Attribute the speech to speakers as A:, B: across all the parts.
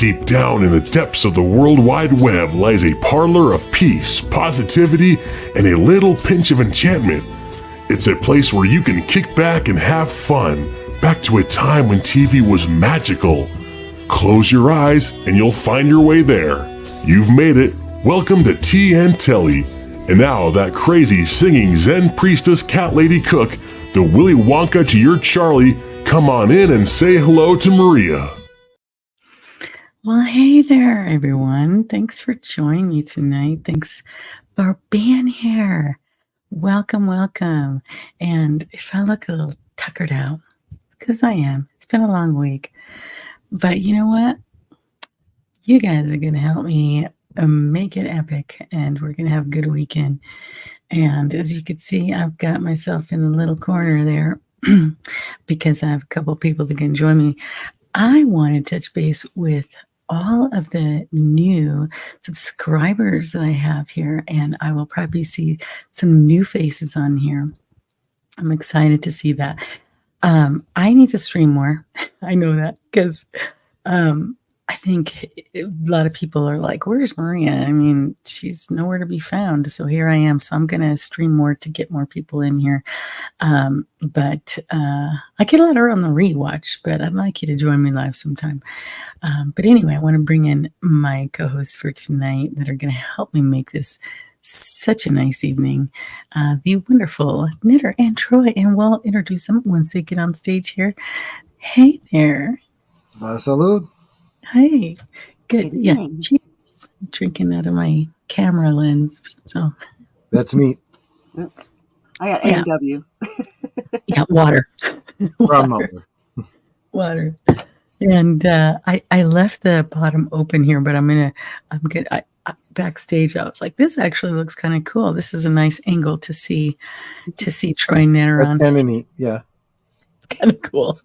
A: Deep down in the depths of the World Wide Web lies a parlor of peace, positivity, and a little pinch of enchantment. It's a place where you can kick back and have fun, back to a time when TV was magical. Close your eyes and you'll find your way there. You've made it. Welcome to Tea Telly. And now that crazy singing Zen priestess cat lady cook, the Willy Wonka to your Charlie, come on in and say hello to Maria.
B: Well, hey there, everyone. Thanks for joining me tonight. Thanks for being here. Welcome, welcome. And if I look a little tuckered out, it's because I am. It's been a long week. But you know what? You guys are going to help me make it epic, and we're going to have a good weekend. And as you can see, I've got myself in the little corner there because I have a couple people that can join me. I want to touch base with all of the new subscribers that I have here, and I will probably see some new faces on here. I'm excited to see that. I need to stream more. I know that because I think a lot of people are like, where's Maria? I mean, she's nowhere to be found. So here I am. So I'm going to stream more to get more people in here. But I get a lot on the rewatch, but I'd like you to join me live sometime. But anyway, I want to bring in my co-hosts for tonight that are going to help me make this such a nice evening. The wonderful Knitter and Troy, and we'll introduce them once they get on stage here. Hey there.
C: Salud.
B: Hey, good. Yeah, cheers. Drinking out of my camera lens. So
C: that's me.
D: I got A&W.
B: Yeah, water. Water. And I left the bottom open here, but I'm gonna backstage. I was like, this actually looks kind of cool. This is a nice angle to see Troy Knitter on.
C: That's kind of neat. Yeah,
B: it's kind of cool.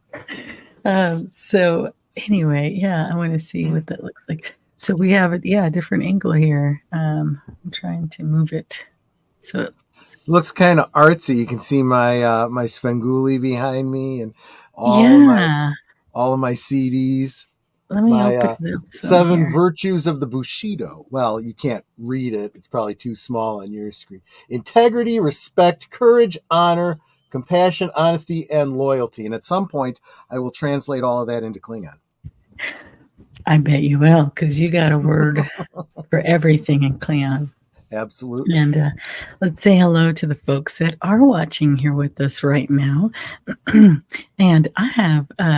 B: So. Anyway, yeah, I want to see what that looks like. So we have a different angle here. I'm trying to move it so it
C: looks kind of artsy. You can see my my Svengoolie behind me and all of my CDs.
B: Let me open it up.
C: 7
B: here.
C: Virtues of the Bushido. Well, you can't read it. It's probably too small on your screen. Integrity, respect, courage, honor, compassion, honesty, and loyalty. And at some point, I will translate all of that into Klingon.
B: I bet you will, because you got a word for everything in Klingon.
C: Absolutely.
B: And let's say hello to the folks that are watching here with us right now. And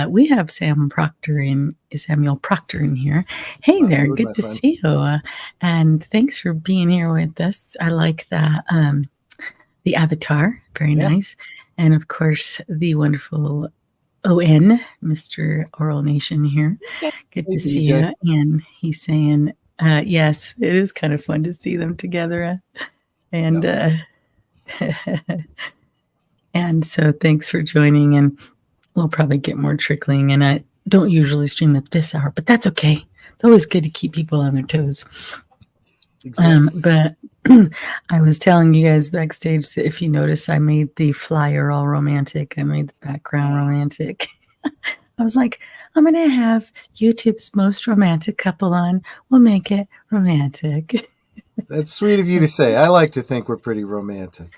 B: we have Samuel Proctor in here. Hey there, good to see you. And thanks for being here with us. I like that. The avatar, very nice. And of course, the wonderful ON, Mr. Oral Nation here. Good to see you. And he's saying, yes, it is kind of fun to see them together. And and so thanks for joining. And we'll probably get more trickling. And I don't usually stream at this hour, but that's okay. It's always good to keep people on their toes. Exactly. But I was telling you guys backstage that if you notice, I made the flyer all romantic. I made the background romantic. I was like, I'm going to have YouTube's most romantic couple on. We'll make it romantic.
C: That's sweet of you to say. I like to think we're pretty romantic.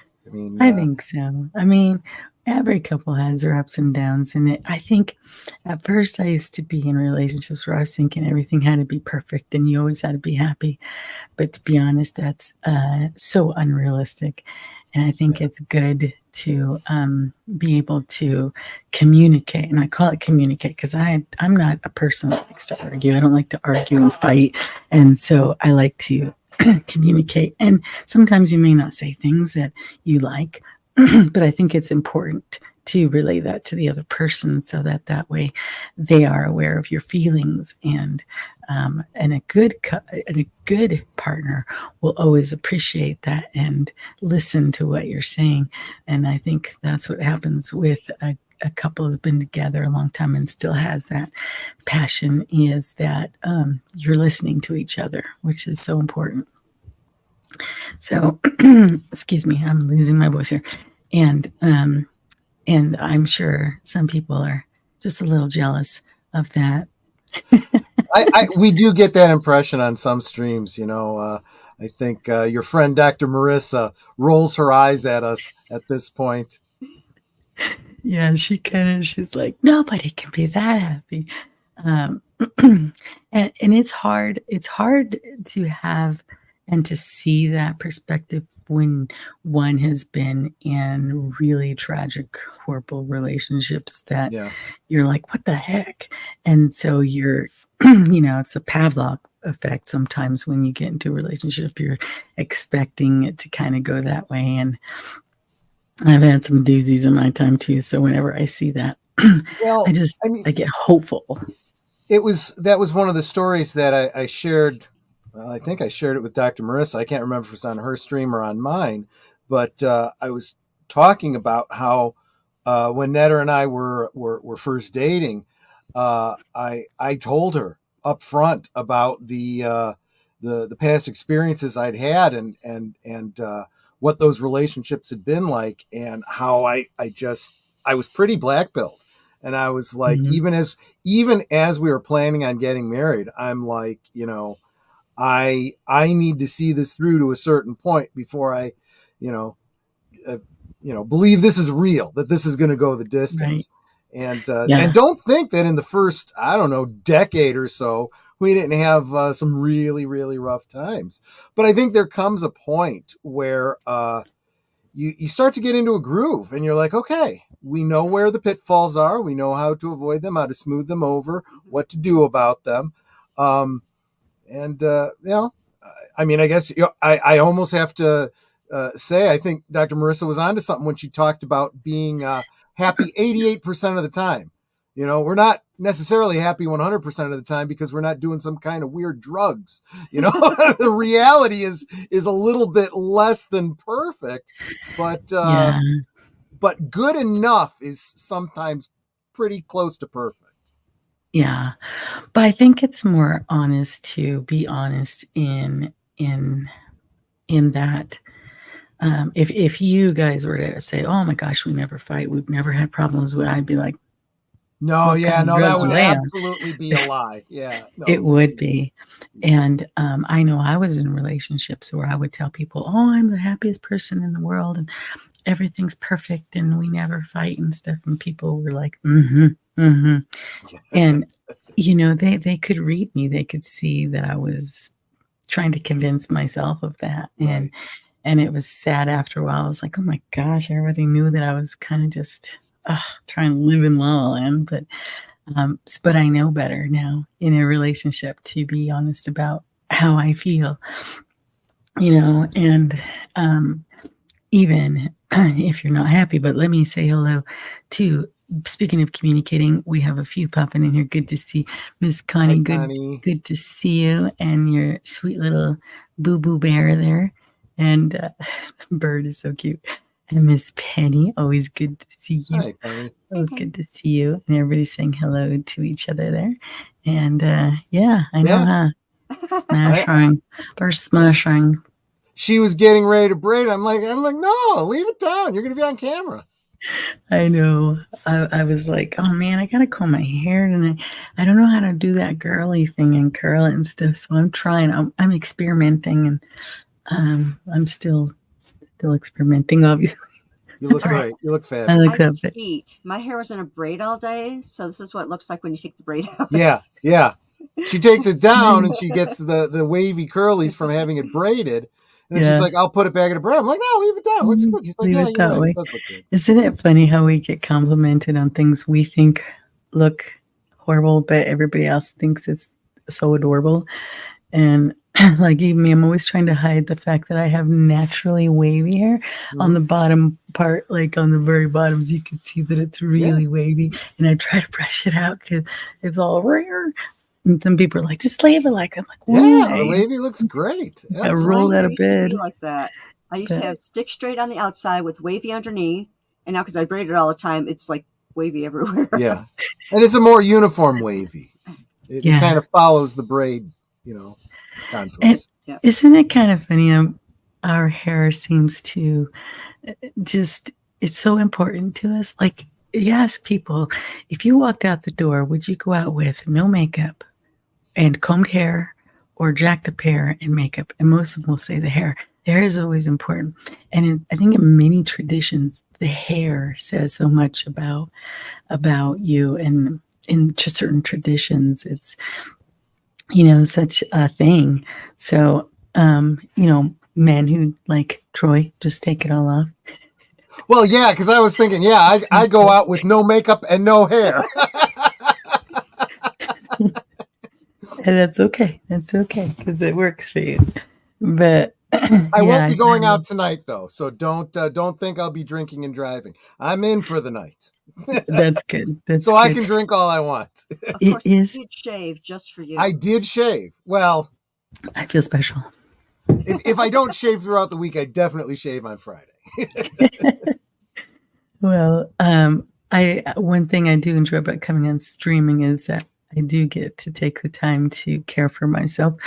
B: I think so. I mean, every couple has their ups and downs. And I think at first I used to be in relationships where I was thinking everything had to be perfect and you always had to be happy. But to be honest, that's so unrealistic. And I think it's good to be able to communicate. And I call it communicate because I'm not a person that likes to argue. I don't like to argue and fight. And so I like to communicate. And sometimes you may not say things that you like, but I think it's important to relay that to the other person so that way they are aware of your feelings, and a good partner will always appreciate that and listen to what you're saying. And I think that's what happens with a couple has been together a long time and still has that passion, is that you're listening to each other, which is so important. So, excuse me, I'm losing my voice here. And I'm sure some people are just a little jealous of that.
C: We do get that impression on some streams. I think your friend Dr. Marissa rolls her eyes at us at this point.
B: Yeah, she's like, nobody can be that happy. Um, and it's hard to have and to see that perspective when one has been in really tragic, horrible relationships that
C: Yeah.
B: you're like, what the heck? And so you're, it's a Pavlov effect. Sometimes when you get into a relationship, you're expecting it to kind of go that way. And I've had some doozies in my time too. So whenever I see that,
C: Well, I mean,
B: I get hopeful.
C: that was one of the stories that I shared. Well, I think I shared it with Dr. Marissa. I can't remember if it was on her stream or on mine, but I was talking about how when Netta and I were first dating, I told her up front about the past experiences I'd had and what those relationships had been like, and how I was pretty black pilled. And I was like,
B: Mhm.
C: even as we were planning on getting married, I'm like, I need to see this through to a certain point before I, you know, believe this is real, that this is going to go the
B: Right.
C: distance. And
B: Yeah.
C: don't think that in the first, I don't know, decade or so, we didn't have some really, really rough times. But I think there comes a point where you start to get into a groove, and you're like, okay, we know where the pitfalls are. We know how to avoid them, how to smooth them over, what to do about them. And I mean, I guess I almost have to say I think Dr. Marissa was onto something when she talked about being happy 88% of the time. We're not necessarily happy 100% of the time because we're not doing some kind of weird drugs. The reality is a little bit less than perfect, but
B: Yeah.
C: good enough is sometimes pretty close to perfect.
B: Yeah. But I think it's more honest to be honest in that. If you guys were to say, "Oh my gosh, we never fight, we've never had problems," I'd be like,
C: No,
B: "What kind
C: yeah,
B: of
C: no, that
B: drugs
C: would
B: are they on?"
C: absolutely be a lie. Yeah,
B: It
C: no.
B: would be. And I know I was in relationships where I would tell people, "Oh, I'm the happiest person in the world, and everything's perfect, and we never fight and stuff." And people were like, "Mm-hmm, mm-hmm." And they could read me. They could see that I was trying to convince myself of that. And
C: Right.
B: and it was sad after a while. I was like, "Oh my gosh, everybody knew that I was kind of just trying to live in La La Land." But I know better now in a relationship to be honest about how I feel, and even if you're not happy. But let me say hello to, speaking of communicating, we have a few popping in here. Good to see Miss
C: Hi,
B: Connie.
C: Connie.
B: Good to see you and your sweet little boo boo bear there. And Bird is so cute. And Miss Penny, always good to see you.
C: Hi, Penny.
B: Oh, good to see you. And everybody's saying hello to each other there. And yeah, I know,
C: Yeah,
B: huh?
C: I,
B: Smashing. They're smashing.
C: she was getting ready to braid. I'm like, no, leave it down. You're going to be on camera.
B: I know. I was like, oh man, I gotta comb my hair, and I don't know how to do that girly thing and curl it and stuff. So I'm trying. I'm experimenting, and I'm still experimenting. Obviously,
C: You look
D: All right.
C: great. You look
B: I
C: fabulous.
B: look
D: I
B: up it.
D: cheat. My hair was in a braid all day, so this is what it looks like when you take the braid out.
C: Yeah, yeah. She takes it down and she gets the wavy curlies from having it braided. And then she's
B: Yeah,
C: like, I'll put it back in a braid. I'm like, no, leave it down. It looks good. She's like,
B: leave
C: yeah,
B: it
C: you're
B: that
C: right. It
B: way.
C: does look good.
B: Isn't it funny how we get complimented on things we think look horrible, but everybody else thinks it's so adorable? And like even me, I'm always trying to hide the fact that I have naturally wavy hair on
C: Mm-hmm.
B: the bottom part, like on the very bottoms. You can see that it's
C: Yeah.
B: really wavy, and I try to brush it out because it's all rare. And some people are like, "Just leave it like." I'm like,
C: Yeah, the
B: "Why?"
C: wavy looks great.
B: I
D: My
B: rolled
C: Absolutely.
B: out
D: hair
B: of
D: used to
B: bed.
D: be like that. I used to
B: But
D: have stick straight on the outside with wavy underneath, and now because I braid it all the time, it's like wavy everywhere.
C: Yeah. And it's a more uniform wavy. It
B: yeah,
C: kind of follows the braid,
B: and
C: contours.
D: Yeah.
B: isn't it kind of funny? Our hair seems to just, it's so important to us. Like, you ask people, if you walked out the door, would you go out with no makeup, and combed hair or jacked up hair and makeup. And most of them will say the hair. The hair is always important. And I think in many traditions, the hair says so much about you. And in certain traditions, it's, such a thing. So, men who like Troy, just take it all off.
C: Well, yeah, because I was thinking, I go out with no makeup and no hair.
B: And that's okay. That's okay because it works for you. But
C: I won't be going out tonight, though, so don't think I'll be drinking and driving. I'm in for the night.
B: That's good. That's
C: so
B: good.
C: I can drink all I want.
D: Of course, you did shave just for you.
C: I did shave. Well,
B: I feel special.
C: If I don't shave throughout the week, I definitely shave on Friday.
B: Well, one thing I do enjoy about coming on streaming is that I do get to take the time to care for myself,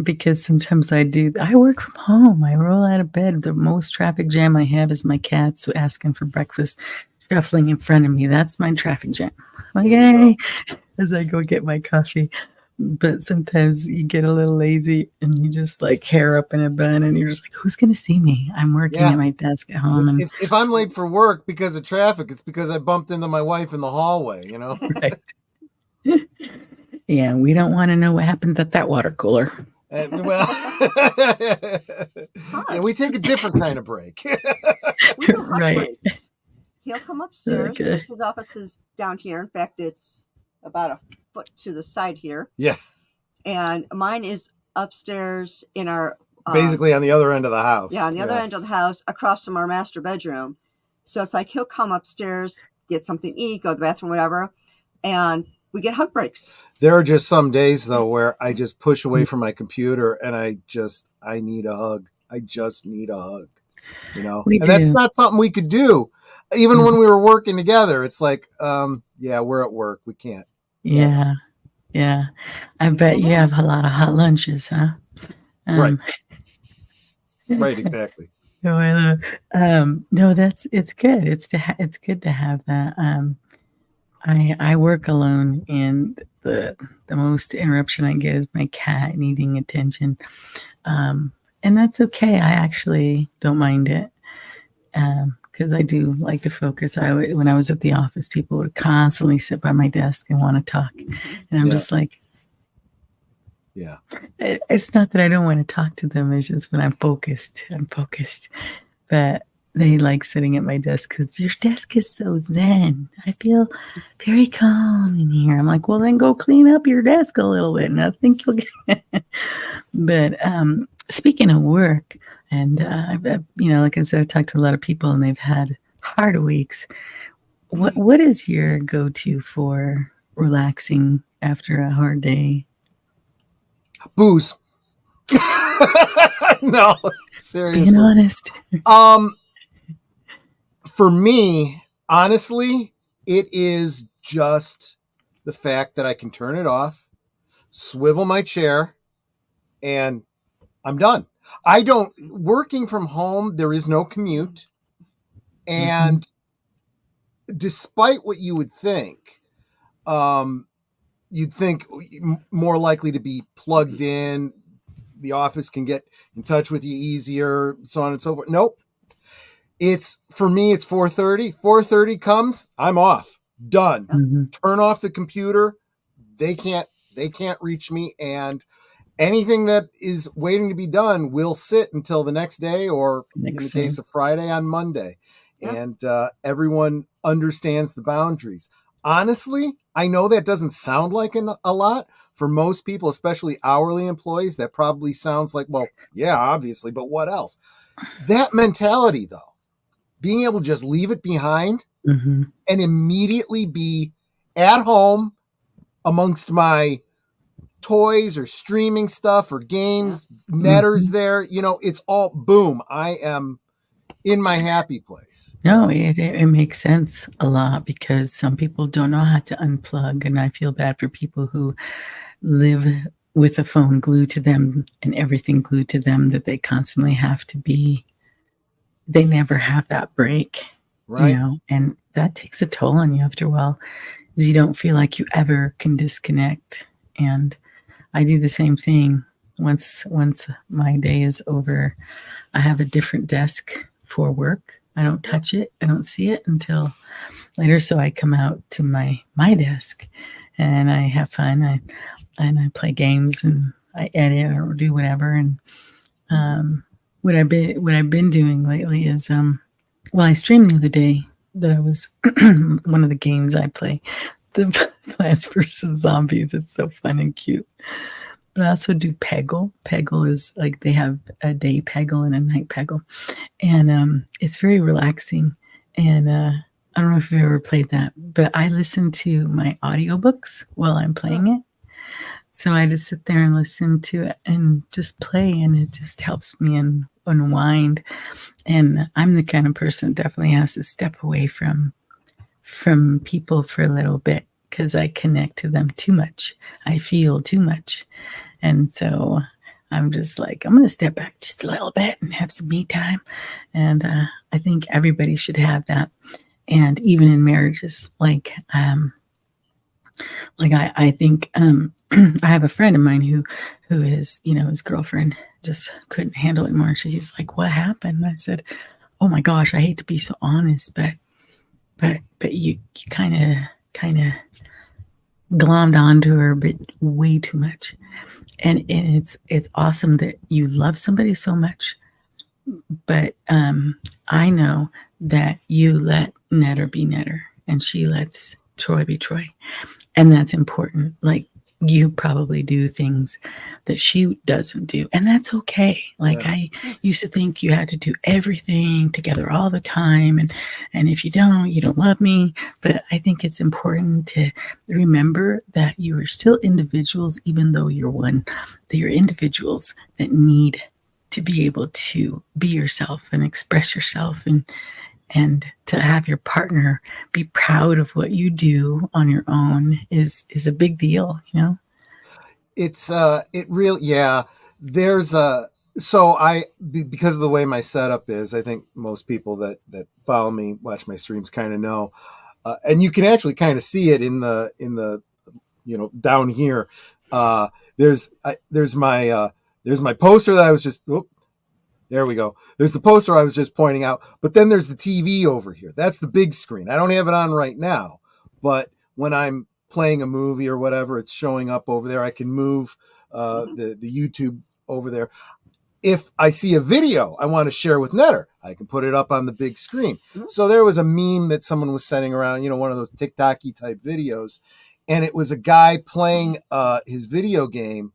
B: because sometimes I work from home. I roll out of bed. The most traffic jam I have is my cats asking for breakfast, shuffling in front of me. That's my traffic jam. Okay, as I go get my coffee. But sometimes you get a little lazy and you just like hair up in a bun and you're just like, who's going to see me? I'm working at my desk at home. And
C: if I'm late for work because of traffic, it's because I bumped into my wife in the hallway,
B: Right. Yeah, we don't want to know what happens at that water cooler.
C: Yeah, we take a different kind of break.
D: We do hot
B: Right.
D: breaks. He'll come upstairs.
B: Okay.
D: His office is down here. In fact, it's about a foot to the side here.
C: Yeah.
D: And mine is upstairs in our...
C: basically on the other end of the house.
D: Yeah, on the other end of the house, across from our master bedroom. So it's like he'll come upstairs, get something to eat, go to the bathroom, whatever, and we get hug breaks.
C: There are just some days, though, where I just push away from my computer and I need a hug. I just need a hug, that's not something we could do. Even when we were working together, it's like, we're at work. We can't.
B: Yeah. Yeah. I bet you have a lot of hot lunches, huh?
C: Right. Right. Exactly.
B: No, I love. No, it's good. It's good to have that. I work alone, and the most interruption I get is my cat needing attention, and that's okay. I actually don't mind it, because I do like to focus. When I was at the office, people would constantly sit by my desk and want to talk, and I'm just like,
C: yeah.
B: It's not that I don't want to talk to them. It's just when I'm focused. But they like sitting at my desk because your desk is so zen. I feel very calm in here. I'm like, well, then go clean up your desk a little bit, and I think you'll get it. But speaking of work, and like I said, I've talked to a lot of people, and they've had hard weeks. What is your go-to for relaxing after a hard day?
C: Booze. No, seriously.
B: Being honest.
C: For me, honestly, it is just the fact that I can turn it off, swivel my chair, and I'm done. Working from home, there is no commute. And despite what you would think, you'd think more likely to be plugged in. The office can get in touch with you easier, so on and so forth. Nope. For me, it's 4:30. 4:30 comes, I'm off. Done.
B: Mm-hmm.
C: Turn off the computer. They can't reach me, and anything that is waiting to be done will sit until the next day, or in the case of Friday, on Monday. Yeah. And everyone understands the boundaries. Honestly, I know that doesn't sound like a lot. For most people, especially hourly employees, that probably sounds like, well, yeah, obviously, but what else? That mentality, though, being able to just leave it behind and immediately be at home amongst my toys or streaming stuff or games, Netter's there, it's all boom. I am in my happy place.
B: No, it makes sense a lot, because some people don't know how to unplug, and I feel bad for people who live with a phone glued to them and everything glued to them, that they constantly have to be. They never have that break,
C: right?
B: And that takes a toll on you after a while, because you don't feel like you ever can disconnect. And I do the same thing. Once my day is over, I have a different desk for work. I don't touch it. I don't see it until later. So I come out to my desk and I have fun. I play games and I edit or do whatever. And what I've been doing lately is well, I streamed the other day that I was one of the games I play, the Plants vs Zombies. It's so fun and cute. But I also do Peggle. Peggle is like they have a day Peggle and a night Peggle, and it's very relaxing. And I don't know if you've ever played that, but I listen to my audiobooks while I'm playing it. So I just sit there and listen to it and just play, and it just helps me unwind. And I'm the kind of person that definitely has to step away from people for a little bit because I connect to them too much. I feel too much. And so I'm just like, I'm going to step back just a little bit and have some me time. And I think everybody should have that. And even in marriages, I think I have a friend of mine who is, his girlfriend just couldn't handle it anymore. She's like, "What happened?" And I said, "Oh my gosh, I hate to be so honest, but you kind of glommed onto her a bit way too much, and it's awesome that you love somebody so much, but I know that you let Netter be Netter, and she lets Troy be Troy, and that's important. Like, you probably do things that she doesn't do, and that's okay. Like, I used to think you had to do everything together all the time, and if you don't, you don't love me. But I think it's important to remember that you are still individuals, even though you're one. That you're individuals that need to be able to be yourself and express yourself, and to have your partner be proud of what you do on your own is a big deal,
C: It's it really, yeah. There's because of the way my setup is, I think most people that follow me, watch my streams, kind of know, and you can actually kind of see it in the down here. There's my poster that I was just. There we go. There's the poster I was just pointing out, but then there's the TV over here. That's the big screen. I don't have it on right now, but when I'm playing a movie or whatever, it's showing up over there. I can move the YouTube over there. If I see a video I want to share with Netter, I can put it up on the big screen. Mm-hmm. So there was a meme that someone was sending around, one of those TikTok-y type videos, and it was a guy playing his video game,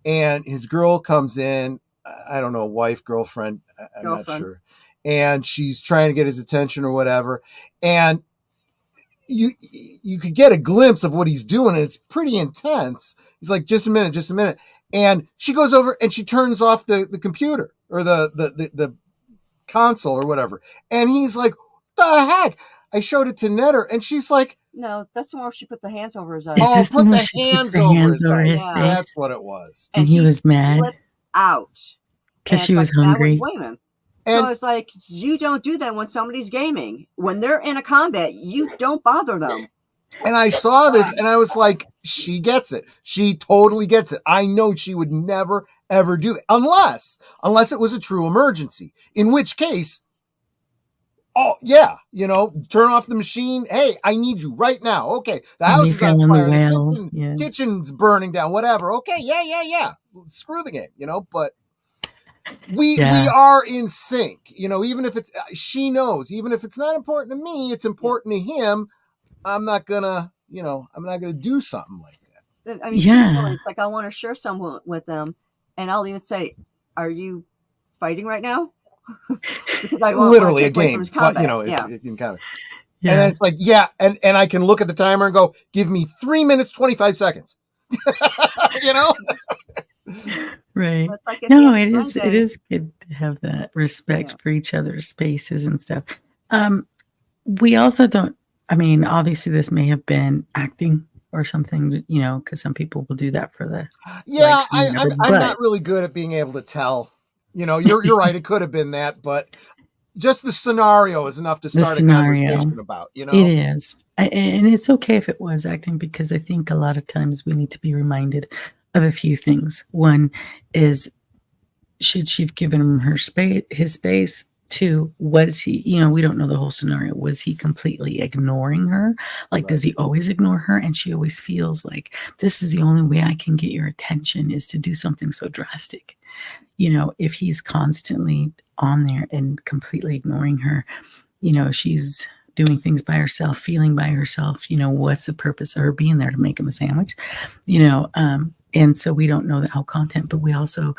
C: and his girl comes in. I don't know, wife, girlfriend, I'm not sure. And she's trying to get his attention or whatever. And you could get a glimpse of what he's doing, and it's pretty intense. He's like, just a minute. And she goes over and she turns off the computer or the console or whatever. And he's like, the heck? I showed it to Netter, and she's like,
D: no, that's the one where she put the hands over his eyes.
C: Oh, put the hands over his
B: face.
C: That's what it was.
B: And he was mad.
D: Out
B: because she was hungry.
D: I would blame him. So it's like, you don't do that when somebody's gaming. When they're in a combat, you don't bother them.
C: And I saw this and I was like, she gets it. She totally gets it. I know she would never, ever do it unless it was a true emergency, in which case, oh yeah, turn off the machine. Hey, I need you right now. Okay. The house is on fire. The kitchen's burning down, whatever. Okay. Yeah. Screw the game, but we are in sync, even if she knows, even if it's not important to me, it's important to him. I'm not gonna do something like that.
D: I mean, it's like, I want to share someone with them, and I'll even say, "Are you fighting right now?" Because I
C: literally a game, if in combat. Yeah. And then it's like, and I can look at the timer and go, give me 3 minutes, 25 seconds.
B: Right. Like no, it is good to have that respect for each other's spaces and stuff. We also don't, obviously this may have been acting or something, because some people will do that for the.
C: Yeah, I'm not really good at being able to tell. You're right. It could have been that, but just the scenario is enough to start a conversation about. It
B: is, and it's okay if it was acting, because I think a lot of times we need to be reminded of a few things. One is, should she have given him his space? Two, was he, we don't know the whole scenario. Was he completely ignoring her? Like, does he always ignore her? And she always feels like this is the only way I can get your attention is to do something so drastic. If he's constantly on there and completely ignoring her, she's doing things by herself, feeling by herself, what's the purpose of her being there, to make him a sandwich, and so we don't know the out content, but we also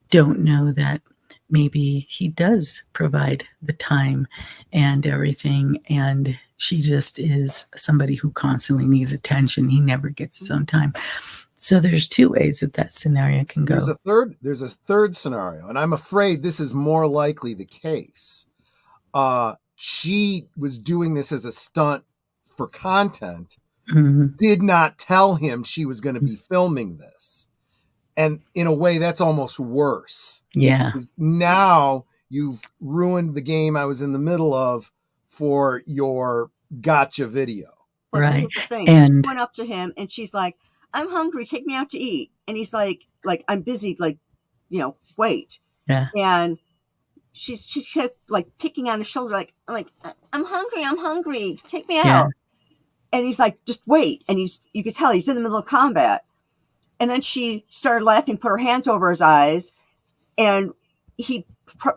B: don't know that maybe he does provide the time and everything, and she just is somebody who constantly needs attention. He never gets his own time. So there's two ways that scenario can go.
C: There's a third scenario, and I'm afraid this is more likely the case. She was doing this as a stunt for content, did not tell him she was going to be filming this. And in a way, that's almost worse.
B: Yeah.
C: Because now you've ruined the game I was in the middle of for your gotcha video.
D: But
B: right.
D: Here's the thing.
B: And
D: she went up to him and she's like, I'm hungry. Take me out to eat. And he's like, I'm busy. Wait.
B: Yeah.
D: And she's kept kicking on his shoulder. I'm hungry. Take me out.
B: Yeah.
D: And he's like, just wait. And you could tell he's in the middle of combat. And then she started laughing, put her hands over his eyes, and he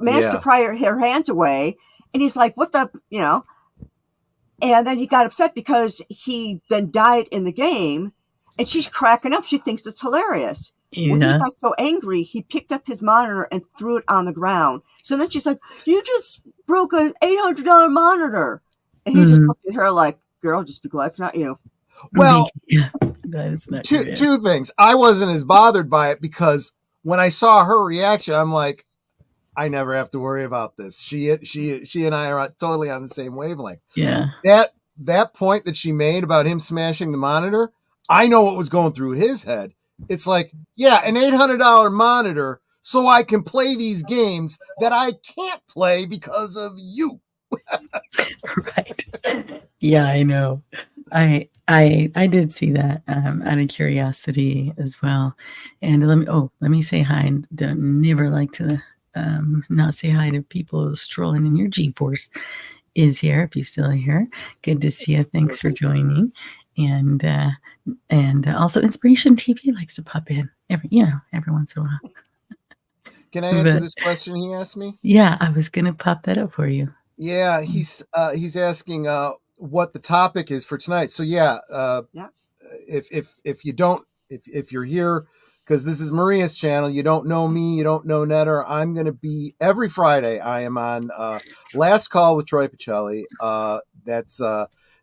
D: managed to pry her hands away. And he's like, what the, and then he got upset because he then died in the game, and she's cracking up. She thinks it's hilarious.
B: Yeah.
D: When he got so angry, he picked up his monitor and threw it on the ground. So then she's like, you just broke an $800 monitor. And he just looked at her like, girl, just be glad it's not you.
C: Well,
B: yeah, that is not
C: two things. I wasn't as bothered by it because when I saw her reaction, I'm like, I never have to worry about this. She and I are totally on the same wavelength.
B: Yeah.
C: That point that she made about him smashing the monitor, I know what was going through his head. It's like, yeah, an $800 monitor so I can play these games that I can't play because of you.
B: Right. Yeah, I know. I did see that out of curiosity as well. And let me say hi. And don't never like to not say hi to people strolling in your G-Force is here. If you're still here, good to see you. Thanks for joining. And also Inspiration TV likes to pop in every once in a while.
C: Can I answer this question he asked me?
B: Yeah, I was gonna pop that up for you.
C: Yeah, he's asking what the topic is for tonight. So if you're here because this is Maria's channel, you don't know me, you don't know Netter. I'm going to be every Friday. I am on Last Call with Troy Pacelli. That's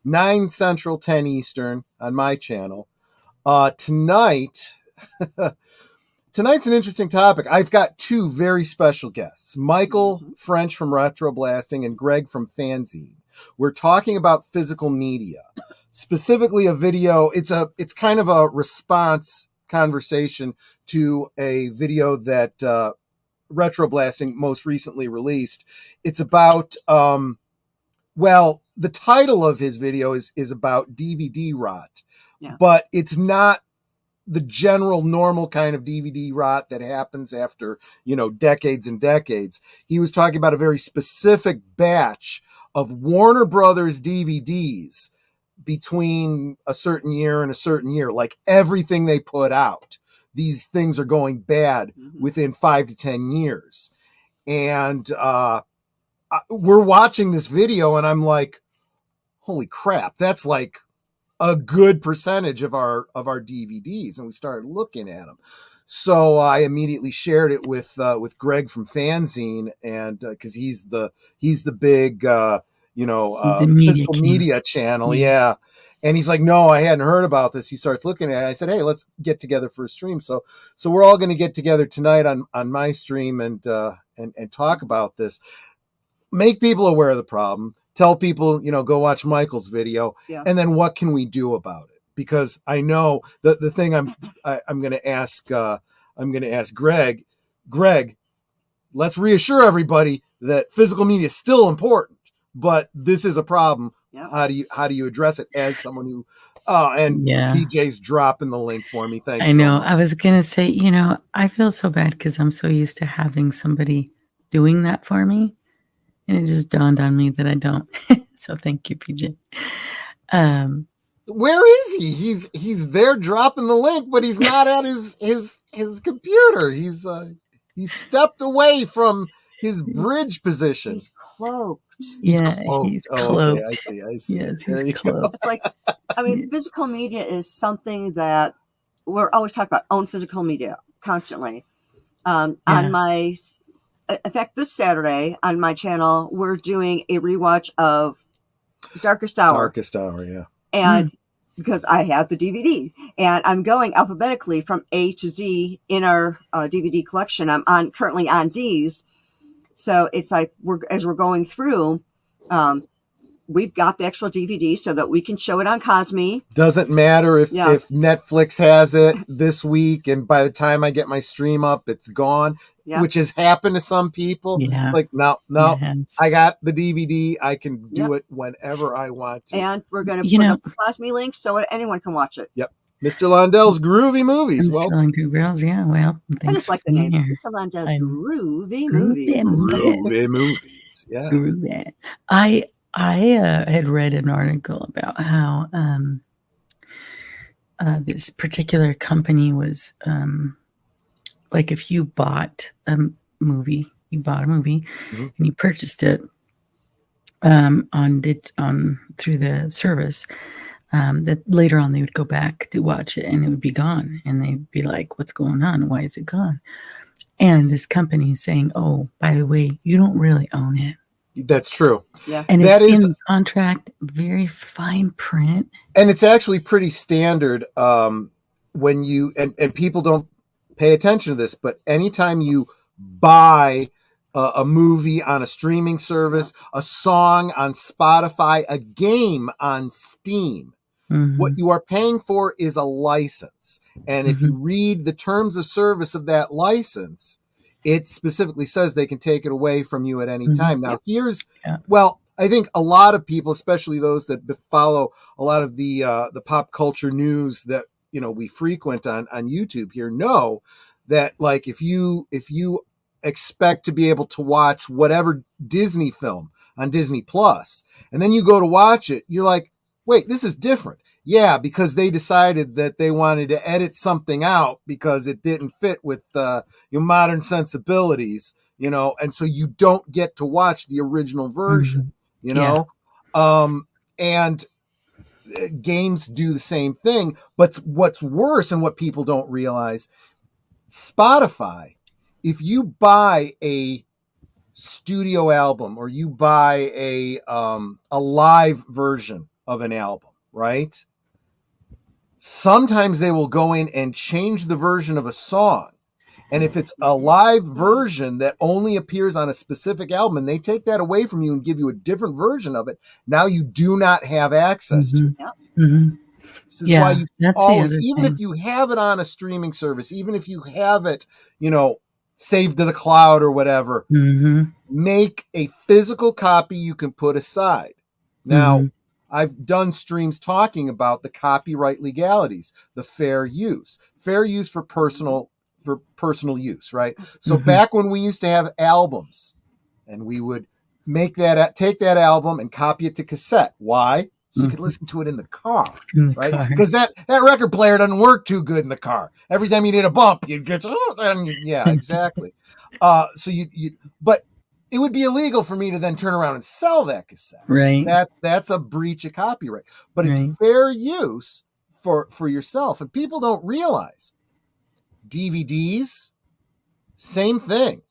C: 9 Central, 10 Eastern on my channel. Tonight. Tonight's an interesting topic. I've got two very special guests, Michael French from Retro Blasting and Greg from Fanzine. We're talking about physical media, specifically a video. It's kind of a response conversation to a video that Retro Blasting most recently released. It's about, the title of his video is about DVD rot, but it's not the general normal kind of DVD rot that happens after, decades and decades. He was talking about a very specific batch of Warner Brothers DVDs between a certain year and a certain year. Like everything they put out, these things are going bad within 5 to 10 years. And we're watching this video and I'm like, holy crap, that's like a good percentage of our DVDs. And we started looking at them. So I immediately shared it with Greg from Fanzine, and because he's the big physical media channel. Yeah. And he's like, no, I hadn't heard about this. He starts looking at it. I said, hey, let's get together for a stream. So we're all going to get together tonight on my stream and talk about this, make people aware of the problem. Tell people, go watch Michael's video, and then what can we do about it? Because I know that the thing I'm going to ask Greg. Greg, let's reassure everybody that physical media is still important, but this is a problem. How do you address it as someone who Oh, and
B: Yeah.
C: PJ's dropping the link for me. Thanks.
B: I know.
C: So much.
B: I was going to say, I feel so bad because I'm so used to having somebody doing that for me. And it just dawned on me that I don't. So thank you, PJ.
C: Where is he? He's there dropping the link, but he's not at his computer. He's stepped away from his bridge position.
D: He's cloaked.
C: He's
B: He's
C: cloaked.
B: cloaked.
C: Okay, I see.
B: Yes,
C: There
B: he's
C: you go.
B: cloaked.
D: It's like, physical media is something that we're always talking about. Own physical media constantly. On my, in fact, this Saturday on my channel, we're doing a rewatch of Darkest Hour.
C: Darkest Hour, yeah.
D: And because I have the DVD, and I'm going alphabetically from A to Z in our DVD collection. I'm currently on D's, so it's like as we're going through, we've got the actual DVD so that we can show it on Cosme.
C: Doesn't matter if Netflix has it this week, and by the time I get my stream up, it's gone. Yeah. Which has happened to some people.
B: Yeah.
C: It's like, no, I got the DVD. I can do it whenever I want to.
D: And we're going to put up the Cosme link so anyone can watch it.
C: Yep. Mr. Landell's Groovy Movies.
B: Mr. Landell's, yeah. Well,
D: I just like the name. Mr. Landell's Groovy Movies.
C: Groovy Movies. Yeah.
B: Groovy. I had read an article about how this particular company was like if you bought a movie, and you purchased it through the service, that later on they would go back to watch it and it would be gone, and they'd be like, "What's going on? Why is it gone?" And this company is saying, "Oh, by the way, you don't really own it."
C: That's true.
B: Yeah. And it's in the contract, very fine print.
C: And it's actually pretty standard when you, and people don't pay attention to this, but anytime you buy a movie on a streaming service, a song on Spotify, a game on Steam, what you are paying for is a license. And if you read the terms of service of that license, it specifically says they can take it away from you at any time. Now, I think a lot of people, especially those that follow a lot of the pop culture news that we frequent on YouTube here, know that like if you expect to be able to watch whatever Disney film on Disney Plus, and then you go to watch it, you're like, wait, this is different. Yeah, because they decided that they wanted to edit something out because it didn't fit with your modern sensibilities, and so you don't get to watch the original version, and games do the same thing. But what's worse and what people don't realize, Spotify, if you buy a studio album or you buy a live version of an album, right? Sometimes they will go in and change the version of a song. And if it's a live version that only appears on a specific album and they take that away from you and give you a different version of it, now you do not have access to it. This is why you always, even if you have it on a streaming service, even if you have it, saved to the cloud or whatever, make a physical copy you can put aside. Now, I've done streams talking about the copyright legalities, the fair use for personal use, right? So back when we used to have albums and we would take that album and copy it to cassette. Why? So you could listen to it in the car, right? Because that record player doesn't work too good in the car. Every time you did a bump, you'd get, yeah, exactly. But it would be illegal for me to then turn around and sell that cassette.
B: Right.
C: That's a breach of copyright. But it's fair use for yourself. And people don't realize DVDs, same thing.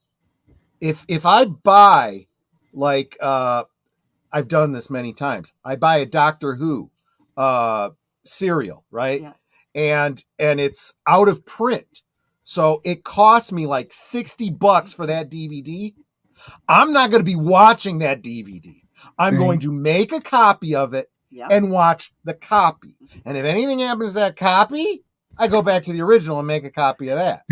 C: If I buy, like, I've done this many times. I buy a Doctor Who serial, right? Yeah. And it's out of print. So it costs me like $60 for that DVD. I'm not going to be watching that DVD. I'm going to make a copy of it and watch the copy. And if anything happens to that copy, I go back to the original and make a copy of that,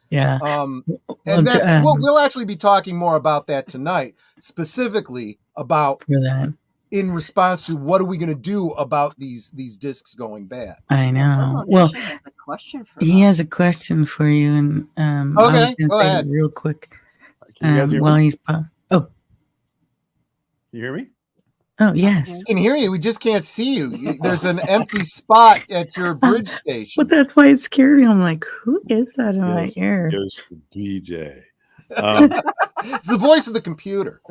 B: Yeah.
C: And we'll actually be talking more about that tonight, specifically about in response to what are we going to do about these discs going bad.
B: I know.
D: Well,
B: Well,
D: has a question for
B: he
D: us.
B: has a question for you, and I
C: Okay,
B: was going to
C: go
B: say
C: ahead.
B: real quick.
E: Can you guys hear
B: While
E: me?
B: he's
E: You hear me?
B: Oh, yes.
C: I can hear you. We just can't see you. There's an empty spot at your bridge station.
B: Well, that's why it scared me. I'm like, who is that in my ear?
E: Goes to BJ.
C: It's the voice of the computer.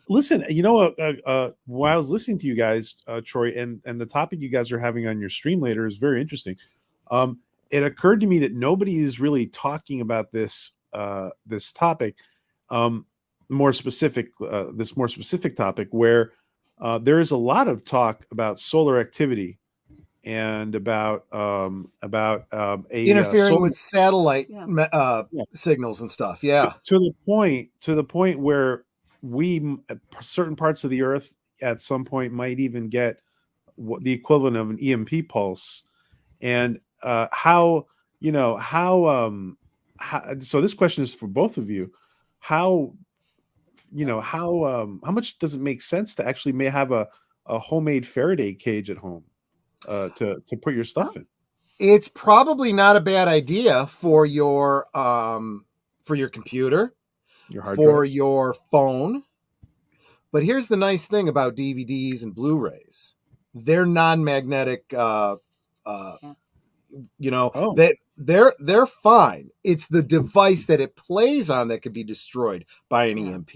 E: Listen, you know, while I was listening to you guys, Troy, and the topic you guys are having on your stream later is very interesting. It occurred to me that nobody is really talking about this this topic, more specific topic where there is a lot of talk about solar activity and about
C: interfering with satellite signals and stuff. Yeah,
E: to the point where certain parts of the Earth at some point might even get the equivalent of an EMP pulse, and how so this question is for both of you. How much does it make sense to actually may have a homemade Faraday cage at home to put your stuff in?
C: It's probably not a bad idea for your computer,
E: your hard
C: for
E: drives,
C: your phone. But here's the nice thing about DVDs and Blu-rays: they're non-magnetic. They're fine. It's the device that it plays on that could be destroyed by an EMP.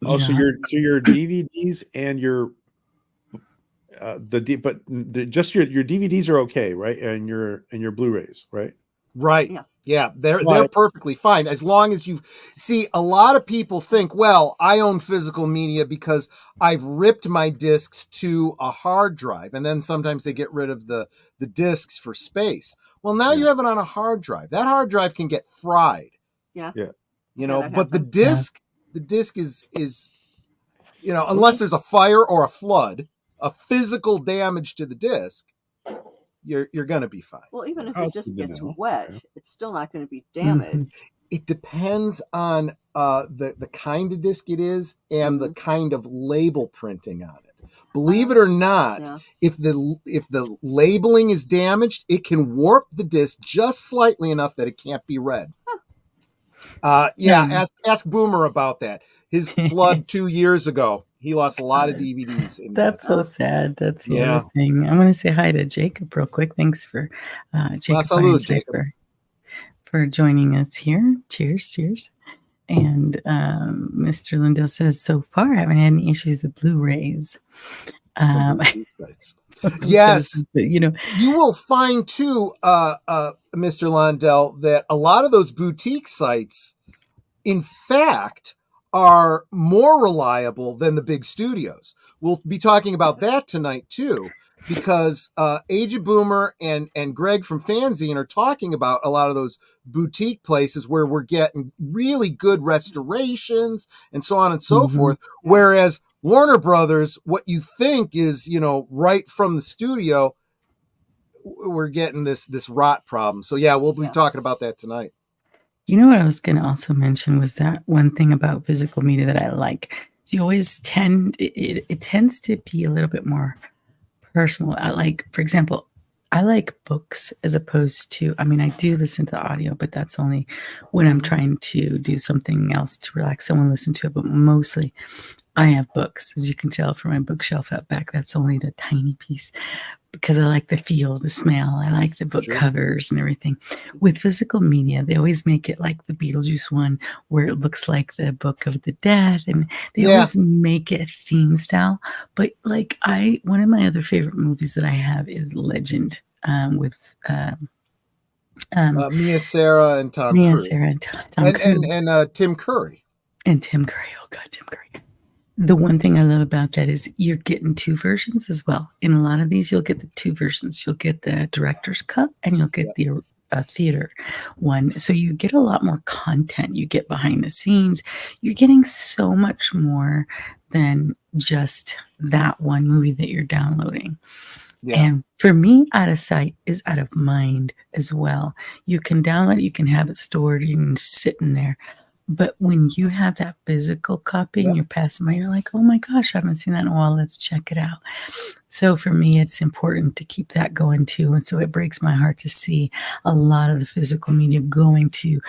E: Oh, so your DVDs and your just your DVDs are okay, right? And your Blu-rays, right?
C: Right. Yeah. They're perfectly fine as long as you see. A lot of people think, well, I own physical media because I've ripped my discs to a hard drive, and then sometimes they get rid of the discs for space. Well, now you have it on a hard drive. That hard drive can get fried.
D: Yeah.
C: But the disc is unless there's a fire or a flood, a physical damage to the disc, you're going to be fine.
D: Well, even if it just gets wet, it's still not going to be damaged.
C: It depends on the kind of disc it is and the kind of label printing on it. Believe it or not, if the labeling is damaged, it can warp the disc just slightly enough that it can't be read. Ask Boomer about that. His flood 2 years ago, he lost a lot of DVDs.
B: That's so sad. That's the other thing. I'm going to say hi to Jacob real quick. Thanks for Jacob. For joining us here. Cheers. And Mr. Lindell says, so far I haven't had any issues with Blu-rays.
C: Yes, but, you will find too, Mr. Lindell, that a lot of those boutique sites, in fact, are more reliable than the big studios. We'll be talking about that tonight too, because Aged Boomer and Greg from Fanzine are talking about a lot of those boutique places where we're getting really good restorations and so on and so forth. Whereas Warner Brothers, what you think is, right from the studio, we're getting this rot problem. So we'll be talking about that tonight.
B: You know what I was going to also mention was that one thing about physical media that I like. You always it tends to be a little bit more personal. For example, I like books as opposed to, I do listen to the audio, but that's only when I'm trying to do something else to relax someone listen to it. But mostly I have books, as you can tell from my bookshelf out back. That's only the tiny piece because I like the feel, the smell. I like the book covers and everything. With physical media, they always make it like the Beetlejuice one where it looks like the Book of the Dead, and they always make it theme style. But one of my other favorite movies that I have is Legend with
C: Mia Sara and Tom Cruise. And Tim Curry.
B: And Tim Curry. Oh God, Tim Curry. The one thing I love about that is you're getting two versions as well. In a lot of these, you'll get the two versions. You'll get the director's cut and you'll get the theater one. So you get a lot more content. You get behind the scenes. You're getting so much more than just that one movie that you're downloading. Yeah. And for me, out of sight is out of mind as well. You can download it, you can have it stored, you can sit in there. But when you have that physical copy and you're passing by, you're like, oh my gosh, I haven't seen that in a while. Let's check it out. So for me, it's important to keep that going too. And so it breaks my heart to see a lot of the physical media going to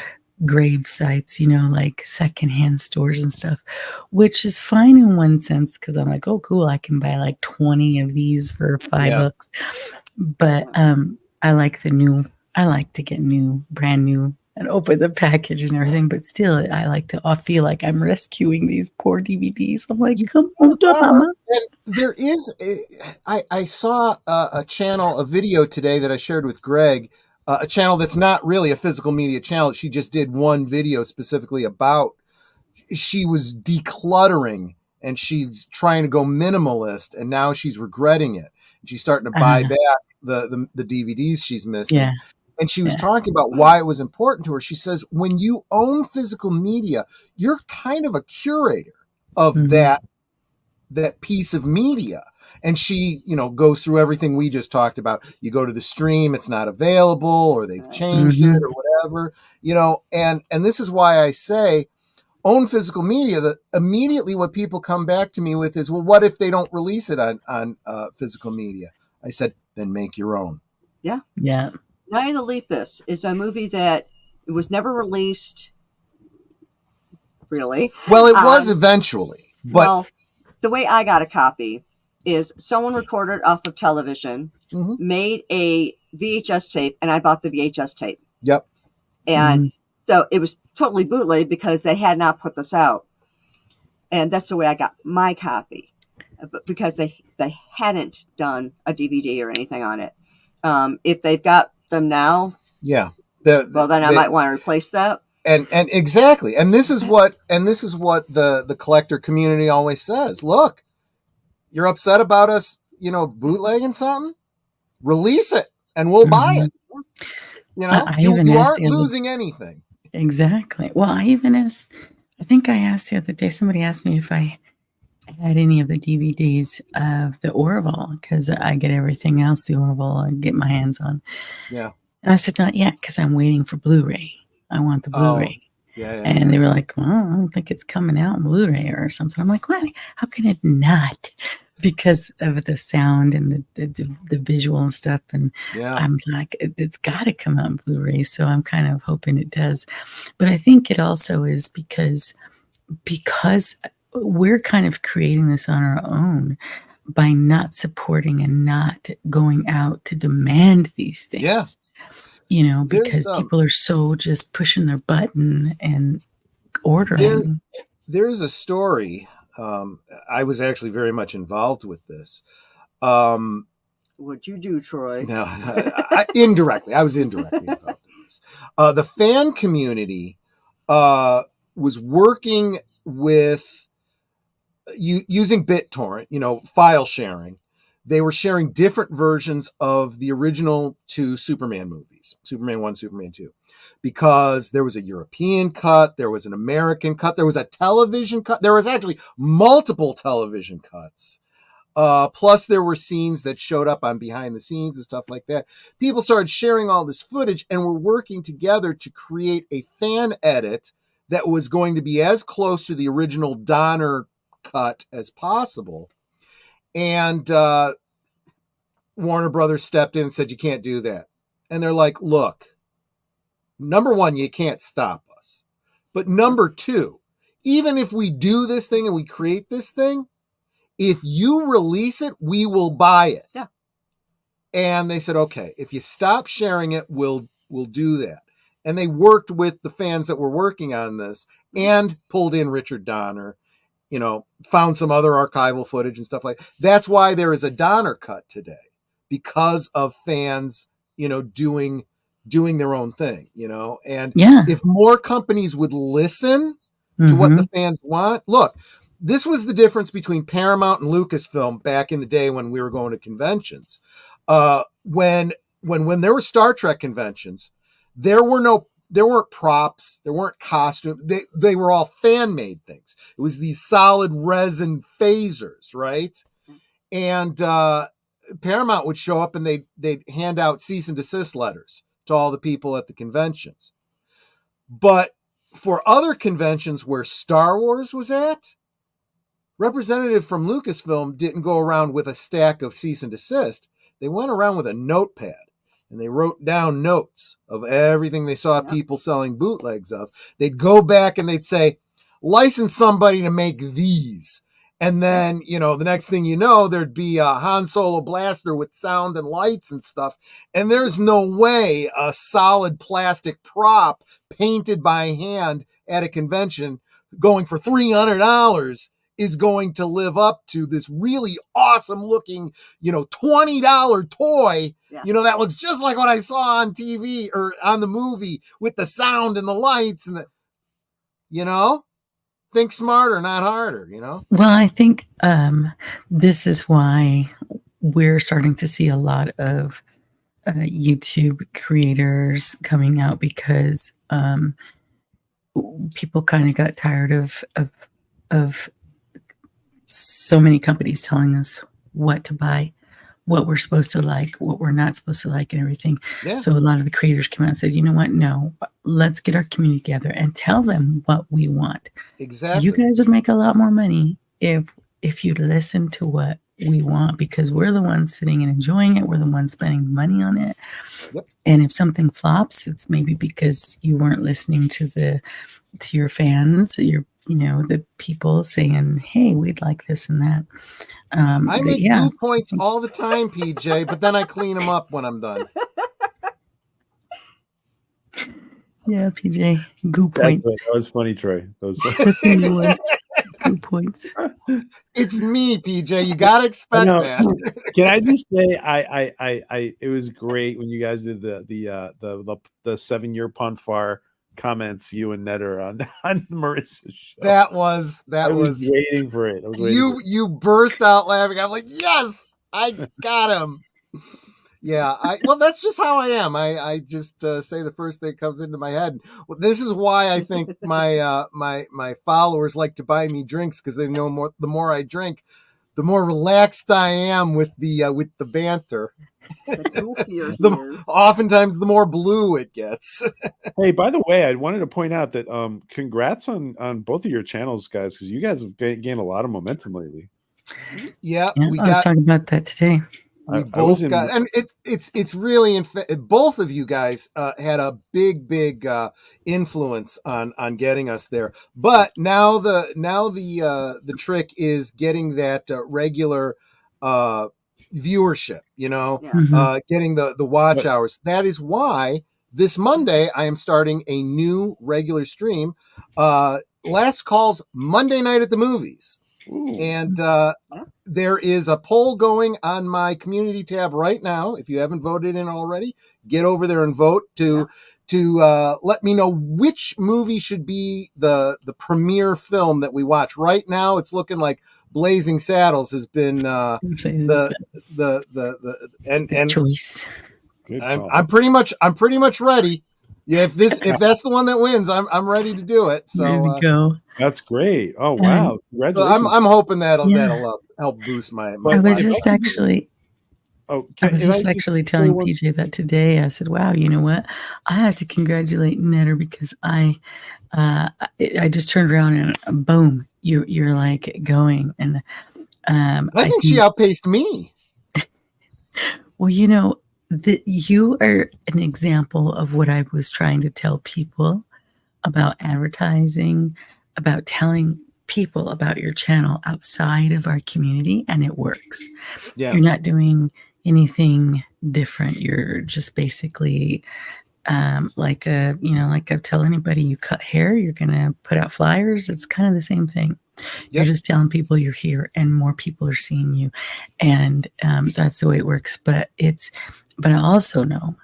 B: grave sites, like secondhand stores and stuff, which is fine in one sense because I'm like, oh, cool, I can buy like 20 of these for $5. But I like to get brand new and open the package and everything. But still, I like to feel like I'm rescuing these poor DVDs. I'm like, come on, mama.
C: And there is, I saw a channel, a video today that I shared with Greg, a channel that's not really a physical media channel. She just did one video specifically about, she was decluttering and she's trying to go minimalist and now she's regretting it. She's starting to buy back the DVDs she's missing.
B: Yeah.
C: And she was talking about why it was important to her. She says, when you own physical media, you're kind of a curator of that piece of media. And she, goes through everything we just talked about. You go to the stream, it's not available, or they've changed it or whatever, and this is why I say own physical media. That immediately what people come back to me with is, well, what if they don't release it on physical media? I said, then make your own.
D: Yeah.
B: Yeah.
D: Night of the Lepus is a movie that was never released, really.
C: Well, it was eventually. But
D: the way I got a copy is someone recorded off of television, made a VHS tape, and I bought the VHS tape.
C: Yep.
D: And so it was totally bootleg because they had not put this out. And that's the way I got my copy, because they hadn't done a DVD or anything on it. If they've got them now, then I might want to replace that.
C: And exactly. And this is what the collector community always says. Look, you're upset about us, bootlegging something? Release it and we'll buy it. You aren't losing anything.
B: Exactly. Well, I think I asked the other day, somebody asked me if I had any of the DVDs of the Orville, because I get everything else the Orville I get my hands on.
C: Yeah.
B: And I said, not yet, because I'm waiting for Blu-ray. I want the Blu-ray. And they were like, well, I don't think it's coming out in Blu-ray or something. I'm like, what? How can it not? Because of the sound and the visual and stuff. And I'm like, it's got to come out in Blu-ray. So I'm kind of hoping it does. But I think it also is because we're kind of creating this on our own by not supporting and not going out to demand these things.
C: Yeah.
B: Because people are so just pushing their button and ordering.
C: There's a story. I was actually very much involved with this.
D: What'd you do, Troy?
C: No, indirectly. I was indirectly involved in this. The fan community was working with using BitTorrent, file sharing. They were sharing different versions of the original two Superman movies, Superman 1, Superman 2, because there was a European cut, there was an American cut, there was a television cut, there was actually multiple television cuts. Plus there were scenes that showed up on behind the scenes and stuff like that. People started sharing all this footage and were working together to create a fan edit that was going to be as close to the original Donner cut as possible. And Warner Brothers stepped in and said, you can't do that. And they're like, look, number one, you can't stop us. But number two, even if we do this thing and we create this thing, if you release it, we will buy it.
D: Yeah.
C: And they said, okay, if you stop sharing it, we'll do that. And they worked with the fans that were working on this and pulled in Richard Donner, found some other archival footage and stuff like that. That's why there is a Donner cut today, because of fans, doing their own thing, and if more companies would listen to what the fans want. Look, this was the difference between Paramount and Lucasfilm back in the day when we were going to conventions. When there were Star Trek conventions, there weren't props, there weren't costumes. They were all fan-made things. It was these solid resin phasers, right? And Paramount would show up and they'd hand out cease and desist letters to all the people at the conventions. But for other conventions where Star Wars was at, representative from Lucasfilm didn't go around with a stack of cease and desist. They went around with a notepad and they wrote down notes of everything they saw people selling bootlegs of. They'd go back and they'd say, license somebody to make these. And then, you know, the next thing you know, there'd be a Han Solo blaster with sound and lights and stuff. And there's no way a solid plastic prop painted by hand at a convention going for $300 is going to live up to this really awesome looking, you know, $20 toy, you know, that looks just like what I saw on TV or on the movie with the sound and the lights and the, you know, think smarter, not harder, you know?
B: Well, I think this is why we're starting to see a lot of YouTube creators coming out, because people kind of got tired of so many companies telling us what to buy, what we're supposed to like, what we're not supposed to like, and everything.
C: Yeah.
B: So a lot of the creators came out and said, you know what? No, let's get our community together and tell them what we want.
C: Exactly.
B: You guys would make a lot more money if you'd listen to what we want, because we're the ones sitting and enjoying it. We're the ones spending money on it.
C: Yep.
B: And if something flops, it's maybe because you weren't listening to your fans, the people saying, hey, we'd like this and that.
C: I make glue points all the time, PJ, but then I clean them up when I'm done.
B: Yeah, PJ, goo points.
E: That was funny, Troy. That was funny.
B: Goo points.
C: It's me, PJ. You gotta expect that.
E: Can I just say, I it was great when you guys did the 7-year Ponfar comments, you and Netter on Marissa's show.
C: I was
E: waiting for it.
C: You burst out laughing. I'm like, yes, I got him. Yeah, well, that's just how I am. I just say the first thing that comes into my head. Well, this is why I think my my followers like to buy me drinks, because they know the more I drink, the more relaxed I am with the banter. Oftentimes, the more blue it gets.
E: Hey, by the way, I wanted to point out that congrats on both of your channels, guys, because you guys have gained a lot of momentum lately.
C: Yeah,
B: I was talking about that today.
C: We both got, and it's really both of you guys had a big influence on getting us there. But now the trick is getting that regular viewership, you know, getting the watch hours. That is why this Monday I am starting a new regular stream. Last call's Monday night at the movies. Ooh. And there is a poll going on my community tab right now. If you haven't voted in already, get over there and vote to let me know which movie should be the premiere film that we watch. Right now, it's looking like Blazing Saddles has been the
B: choice.
C: I'm pretty much ready. Yeah, if that's the one that wins, I'm ready to do it. So
B: there we go.
E: That's great. Oh wow! Congratulations.
C: I'm hoping that'll help boost my.
B: I was just actually. I was just actually telling PJ that today. I said, "Wow, you know what? I have to congratulate Netter, because I just turned around and boom, you're like going." And
C: I think she outpaced me.
B: Well, you know, you are an example of what I was trying to tell people about advertising, about telling people about your channel outside of our community, and it works. Yeah. You're not doing anything different. You're just basically like I tell anybody, you cut hair, you're gonna put out flyers. It's kind of the same thing. Yep. You're just telling people you're here, and more people are seeing you, and that's the way it works. But I also know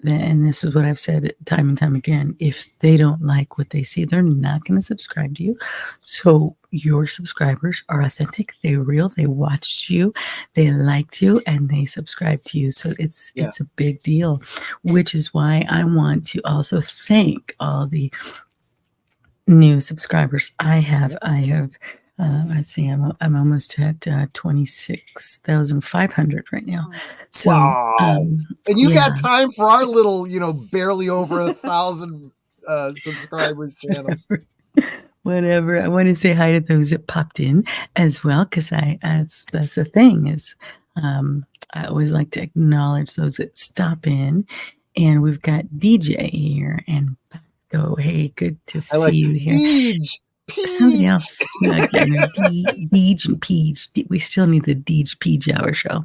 B: that, and this is what I've said time and time again, if they don't like what they see, they're not going to subscribe to you. So your subscribers are authentic, they're real, they watched you, they liked you, and they subscribed to you. So it's a big deal, which is why I want to also thank all the new subscribers I have. Let's see, I'm almost at 26,500 right now. So,
C: wow. And you got time for our little, barely over 1,000 subscribers' channels.
B: Whatever. I want to say hi to those that popped in as well, because that's the thing is, I always like to acknowledge those that stop in, and we've got DJ here and Pasco. Hey, good to
C: I
B: see
C: like
B: you here.
C: Deej.
B: Somebody
C: Peach.
B: else snuck in. Deej and Peach. We still need the Deej Peach hour show.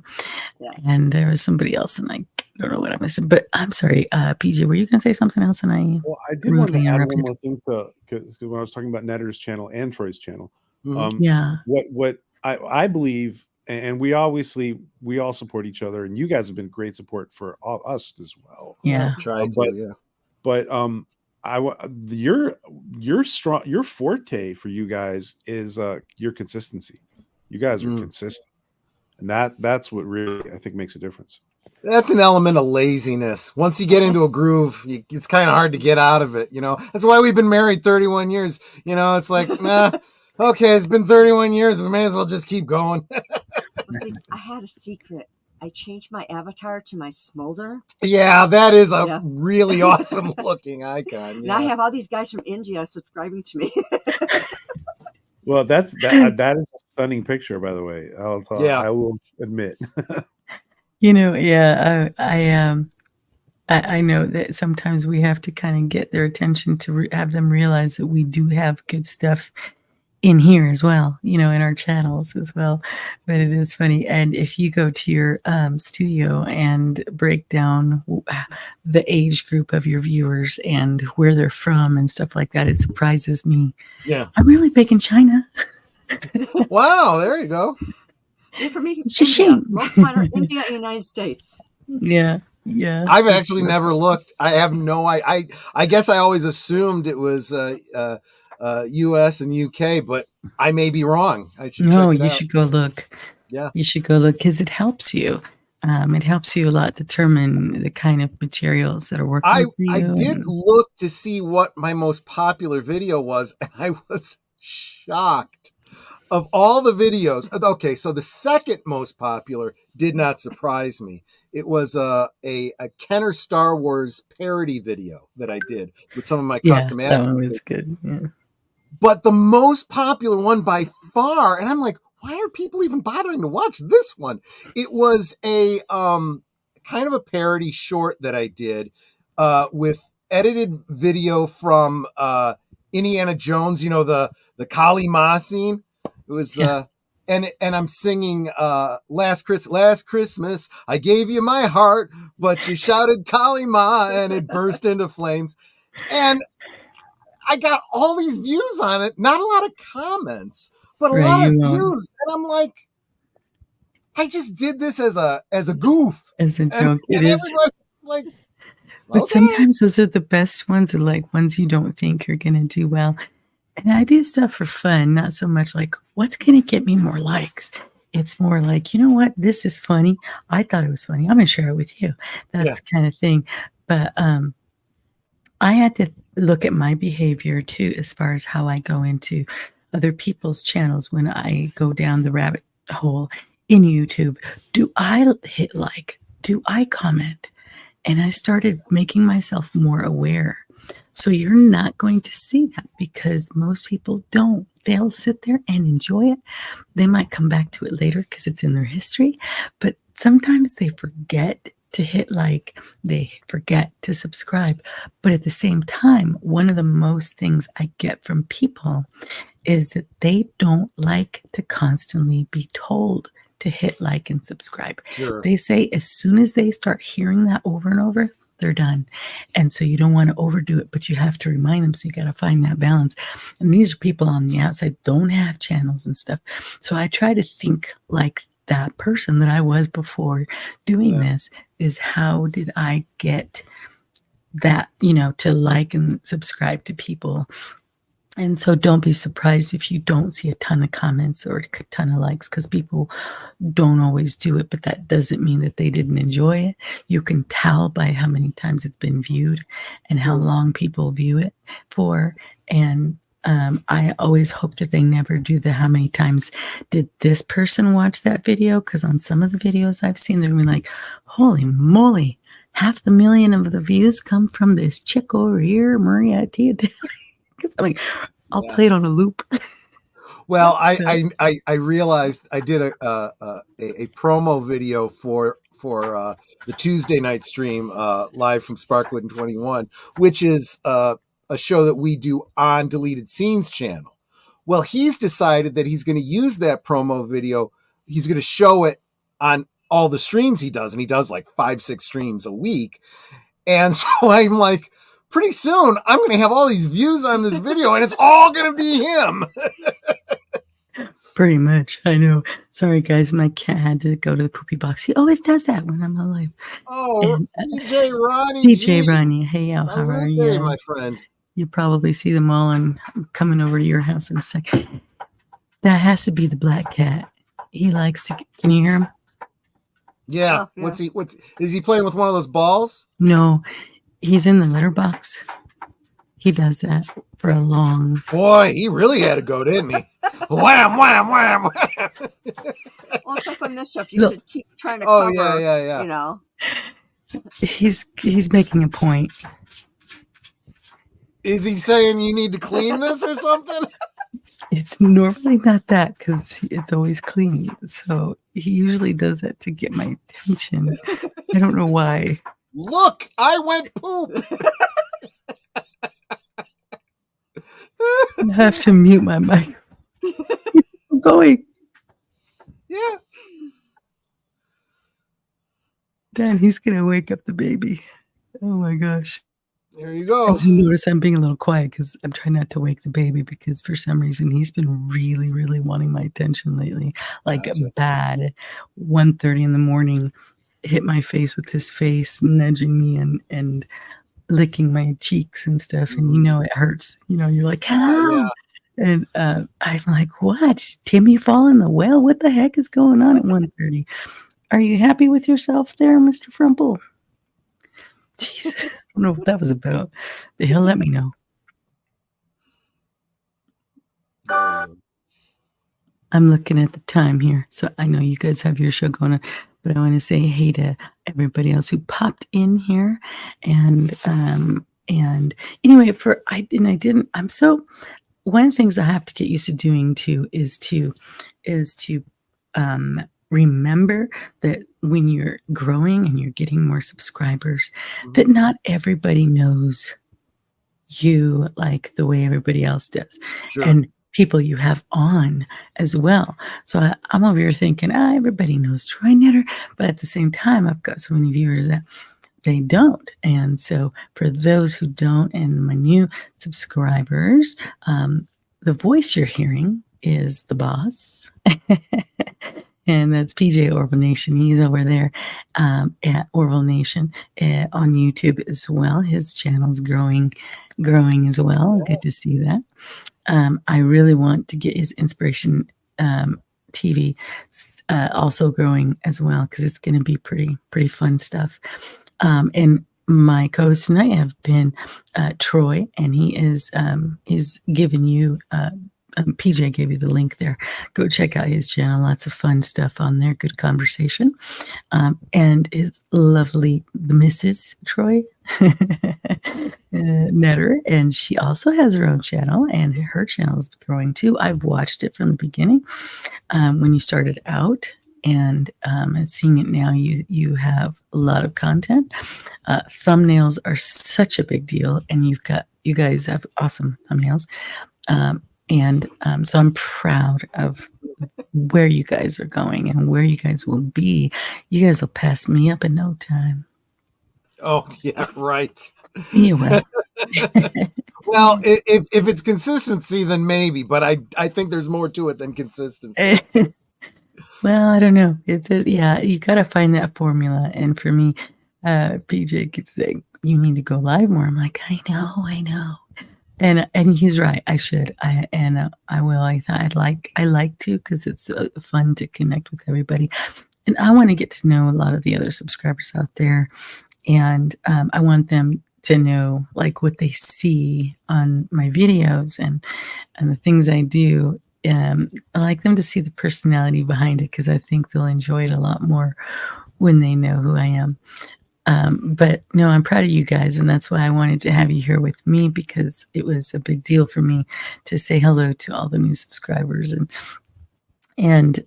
D: Yeah.
B: And there was somebody else, and I don't know what I'm missing. But I'm sorry, PJ, were you going to say something else? And
E: Well, I did want to
B: rudely
E: add one
B: interrupted?
E: more thing because when I was talking about Netter's channel and Troy's channel,
B: Yeah.
E: what I believe, and we all support each other, and you guys have been great support for all us as well.
B: Yeah.
E: But your forte for you guys is your consistency. You guys are consistent, and that's what really I think makes a difference.
C: That's an element of laziness. Once you get into a groove, it's kind of hard to get out of it. That's why we've been married 31 years. It's like, nah, okay, it's been 31 years. We may as well just keep going.
D: Well, see, I had a secret. I changed my avatar to my smolder.
C: Yeah, that is a really awesome looking icon.
D: Now I have all these guys from India subscribing to me.
E: Well, that is a stunning picture, by the way. I will admit.
B: I know that sometimes we have to kind of get their attention to have them realize that we do have good stuff in here as well, in our channels as well. But it is funny. And if you go to your studio and break down the age group of your viewers and where they're from and stuff like that, it surprises me.
C: Yeah.
B: I'm really big in China.
C: Wow, there you go.
D: For me,
B: India.
D: Most of mine are India and United States.
B: Yeah. Yeah.
C: I've actually never looked. I have no idea. I guess I always assumed it was US and UK, but I may be wrong. I should check it out.
B: Should go look.
C: Yeah.
B: You should go look because it helps you. It helps you a lot determine the kind of materials that are working for you.
C: I did look to see what my most popular video was, and I was shocked. Of all the videos, okay, so the second most popular did not surprise me. It was a Kenner Star Wars parody video that I did with some of my custom
B: that one was good. Yeah.
C: But the most popular one by far, and I'm like, why are people even bothering to watch this one? It was a kind of a parody short that I did with edited video from Indiana Jones, the Kali Ma scene. It was and I'm singing last Christmas I gave you my heart, but you shouted Kali Ma and it burst into flames. And I got all these views on it, not a lot of comments, but a lot of views. And I'm like, I just did this as a goof.
B: As a joke. It is.
C: Like,
B: but sometimes those are the best ones, are like ones you don't think are going to do well. And I do stuff for fun, not so much like, what's going to get me more likes? It's more like, you know what? This is funny. I thought it was funny. I'm going to share it with you. That's the kind of thing. But I had to look at my behavior too, as far as how I go into other people's channels when I go down the rabbit hole in YouTube. Do I hit like? Do I comment? And I started making myself more aware. So you're not going to see that because most people don't. They'll sit there and enjoy it. They might come back to it later because it's in their history, but sometimes they forget to hit like, they forget to subscribe. But at the same time, one of the most things I get from people is that they don't like to constantly be told to hit like and subscribe.
C: Sure.
B: They say as soon as they start hearing that over and over, they're done. And so you don't want to overdo it, but you have to remind them. So you got to find that balance. And these are people on the outside, don't have channels and stuff. So I try to think like that person that I was before doing this is, how did I get that, to like and subscribe to people? And so don't be surprised if you don't see a ton of comments or a ton of likes, because people don't always do it, but that doesn't mean that they didn't enjoy it. You can tell by how many times it's been viewed and how long people view it for. And I always hope that they never do the how many times did this person watch that video, because on some of the videos I've seen, they're like, holy moly, 500,000 of the views come from this chick over here, Maria Tea Telly. Because I'm like, I'll play it on a loop.
C: Well, I realized I did a promo video for the Tuesday night stream live from Sparkwood and 21, which is a show that we do on Deleted Scenes channel. Well, he's decided that he's going to use that promo video. He's going to show it on all the streams he does, and he does like 5-6 streams a week. And so I'm like, pretty soon I'm going to have all these views on this video, and it's all going to be him.
B: Pretty much. I know. Sorry, guys. My cat had to go to the poopy box. He always does that when I'm alive.
C: Oh, DJ Ronnie.
B: DJ Ronnie. Hey, how are you?
C: My friend.
B: You probably see them all. I'm coming over to your house in a second. That has to be the black cat. He likes to. Can you hear him?
C: Yeah.
D: Yeah.
C: Is he playing with one of those balls?
B: No, he's in the litter box. He does that for a long.
C: Boy, he really had to go, didn't he? Wham, wham, wham, wham.
D: Well, it's like on this stuff. You should keep trying to cover.
C: Yeah.
D: You know.
B: He's making a point.
C: Is he saying you need to clean this or something?
B: It's normally not that because it's always clean. So he usually does that to get my attention. I don't know why.
C: Look, I went poop.
B: I have to mute my mic. I'm going.
C: Yeah.
B: Dan, he's going to wake up the baby. Oh my gosh.
C: There you go.
B: As you notice, I'm being a little quiet because I'm trying not to wake the baby because for some reason he's been really, really wanting my attention lately. Like
C: Gotcha.
B: bad. 1:30 in the morning, hit my face with his face, nudging me and licking my cheeks and stuff. And you know it hurts. You know, you're like, ah.
C: Yeah.
B: And I'm like, what? Timmy fall in the well? What the heck is going on at 1:30? Are you happy with yourself there, Mr. Frumple? Jeez, I don't know what that was about. But he'll let me know. I'm looking at the time here. So I know you guys have your show going on, but I want to say hey to everybody else who popped in here. And anyway, one of the things I have to get used to doing too is to remember that when you're growing and you're getting more subscribers, that not everybody knows you like the way everybody else does.
C: Sure.
B: And people you have on as well. So I'm over here thinking, everybody knows Troy Knitter, but at the same time, I've got so many viewers that they don't. And so for those who don't and my new subscribers, the voice you're hearing is the boss. And that's PJ Orville Nation. He's over there at Orville Nation on YouTube as well. His channel's growing as well. Good to see that. I really want to get his Inspiration TV also growing as well because it's going to be pretty fun stuff. And my co-hosts tonight have been Troy, and he's given you. PJ gave you the link there. Go check out his channel. Lots of fun stuff on there. Good conversation. And his lovely Mrs. Troy Knitter. And she also has her own channel, and her channel is growing too. I've watched it from the beginning when you started out. And seeing it now, you have a lot of content. Thumbnails are such a big deal, and you guys have awesome thumbnails. So I'm proud of where you guys are going and where you guys will be. You guys will pass me up in no time.
C: Oh, yeah, right.
B: You will.
C: Well, if it's consistency, then maybe, but I think there's more to it than consistency.
B: Well, I don't know. You got to find that formula. And for me, PJ keeps saying, you need to go live more. I'm like, I know. And he's right. I should. I will. I'd like to because it's fun to connect with everybody, and I want to get to know a lot of the other subscribers out there, and I want them to know like what they see on my videos and the things I do. I like them to see the personality behind it because I think they'll enjoy it a lot more when they know who I am. But no, I'm proud of you guys, and that's why I wanted to have you here with me, because it was a big deal for me to say hello to all the new subscribers. And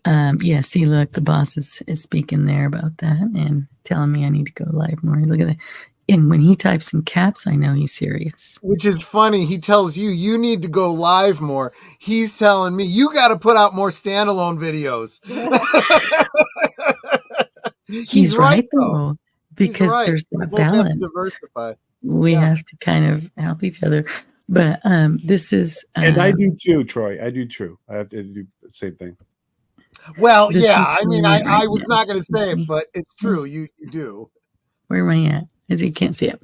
B: yeah, see, look, the boss is speaking there about that and telling me I need to go live more. Look at that. And when he types in caps, I know he's serious.
C: Which is funny. He tells you need to go live more. He's telling me you got to put out more standalone videos.
B: He's right though, because
C: right.
B: there's
C: We
B: that
C: both have to
B: balance.
C: diversify.
B: We have to kind of help each other. But this is
E: and I do too, Troy. I do too. I have to do the same thing.
C: Well,
B: this
C: yeah.
B: is
C: I mean,
B: right
C: I was
B: now.
C: not going to say it, but it's true. You do.
B: Where am I at? As you can't see it.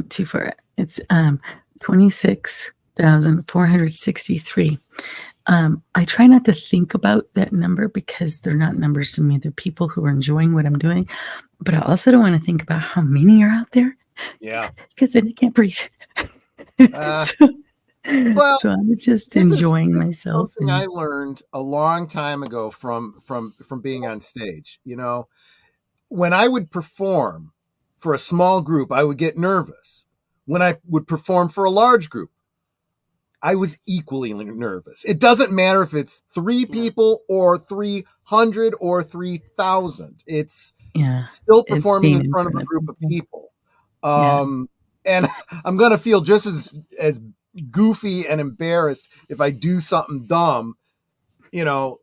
B: Too far. It's 26,463. I try not to think about that number because they're not numbers to me. They're people who are enjoying what I'm doing. But I also don't want to think about how many are out there.
C: Yeah.
B: Because then I can't breathe. So I'm just enjoying myself.
C: Something I learned a long time ago from being on stage. You know, when I would perform for a small group, I would get nervous. When I would perform for a large group, I was equally nervous. It doesn't matter if it's 3 people or 300 or 3,000. It's still performing in front of a group of people. And I'm going to feel just as goofy and embarrassed if I do something dumb, you know,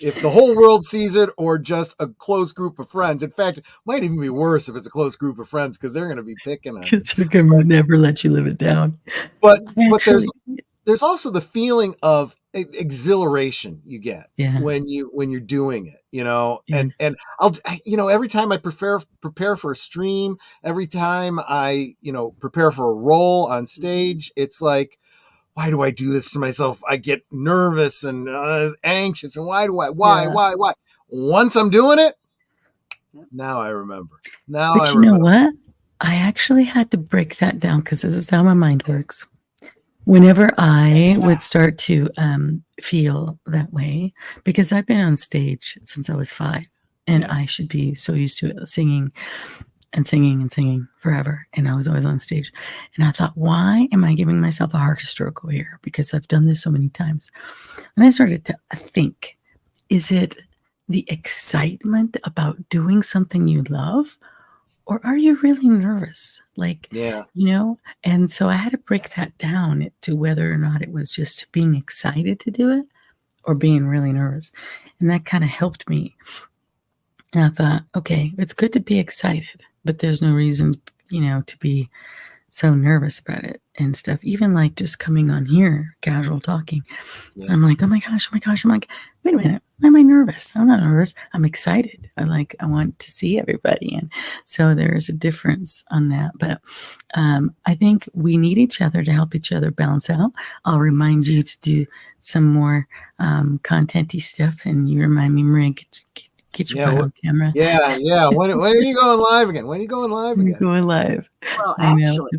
C: if the whole world sees it or just a close group of friends. In fact, it might even be worse if it's a close group of friends because they're going to be picking on you.
B: They're going to never let you live it down.
C: But there's also the feeling of exhilaration you get when you're doing it, you know, and I'll, you know, every time I prepare for a stream, every time I, you know, prepare for a role on stage, it's like, why do I do this to myself? I get nervous and anxious. And why? Once I'm doing it, now I remember.
B: But you know what? I actually had to break that down because this is how my mind works. Whenever I would start to feel that way, because I've been on stage since I was 5, and I should be so used to it, singing forever. And I was always on stage. And I thought, why am I giving myself a heart stroke over here? Because I've done this so many times. And I started to think, is it the excitement about doing something you love? Or are you really nervous? Like, you know? And so I had to break that down to whether or not it was just being excited to do it or being really nervous. And that kind of helped me. And I thought, okay, it's good to be excited, but there's no reason, you know, to be so nervous about it and stuff. Even like just coming on here, casual talking. I'm like, oh my gosh. I'm like, wait a minute. Why am I nervous? I'm not nervous. I'm excited. I want to see everybody. And so there's a difference on that. But I think we need each other to help each other balance out. I'll remind you to do some more content-y stuff. And you remind me, Maria, get your butt on camera.
C: Yeah. When are you going live again?
B: Going live.
D: Well, actually,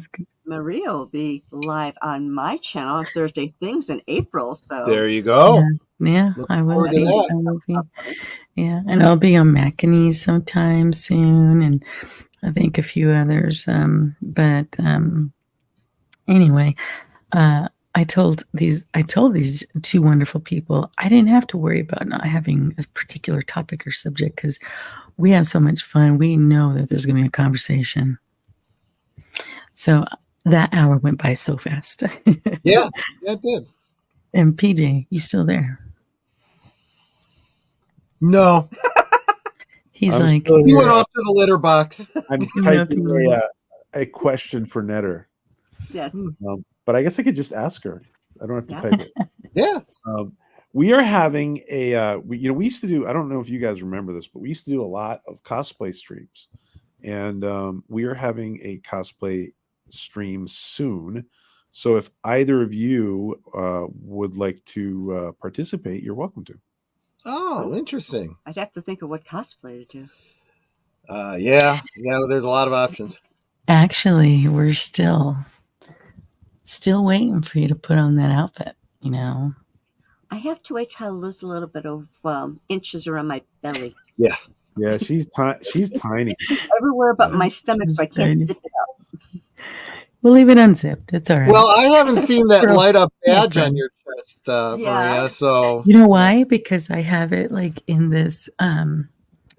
D: Maria will be live on my channel on Thursday Things in April. So
C: there you go.
B: Yeah, I will be. Yeah, and I'll be on McAnee sometime soon, and I think a few others. But anyway, I told these 2 wonderful people I didn't have to worry about not having a particular topic or subject because we have so much fun. We know that there's going to be a conversation. So that hour went by so fast.
C: Yeah, it did.
B: And PJ, you still there?
C: No.
B: He's like,
C: he went off to the litter box.
E: I'm typing a question for Netter.
D: Yes.
E: But I guess I could just ask her. I don't have to type it.
C: Yeah.
E: We are having we used to do, I don't know if you guys remember this, but we used to do a lot of cosplay streams. And we are having a cosplay stream soon. So if either of you would like to participate, you're welcome to.
C: Oh, interesting.
D: I'd have to think of what cosplay to do.
C: Yeah, there's a lot of options.
B: Actually, we're still waiting for you to put on that outfit, you know.
D: I have to wait till I lose a little bit of inches around my belly.
C: Yeah.
E: Yeah, she's tiny.
D: everywhere but my stomach, so I can't zip it up.
B: We'll leave it unzipped. It's all right.
C: Well, I haven't seen that
B: Girl,
C: light up
B: yeah,
C: badge on
B: friends.
C: your chest,
D: Yeah.
C: Maria. So
B: You know why? Because I have it like in this. I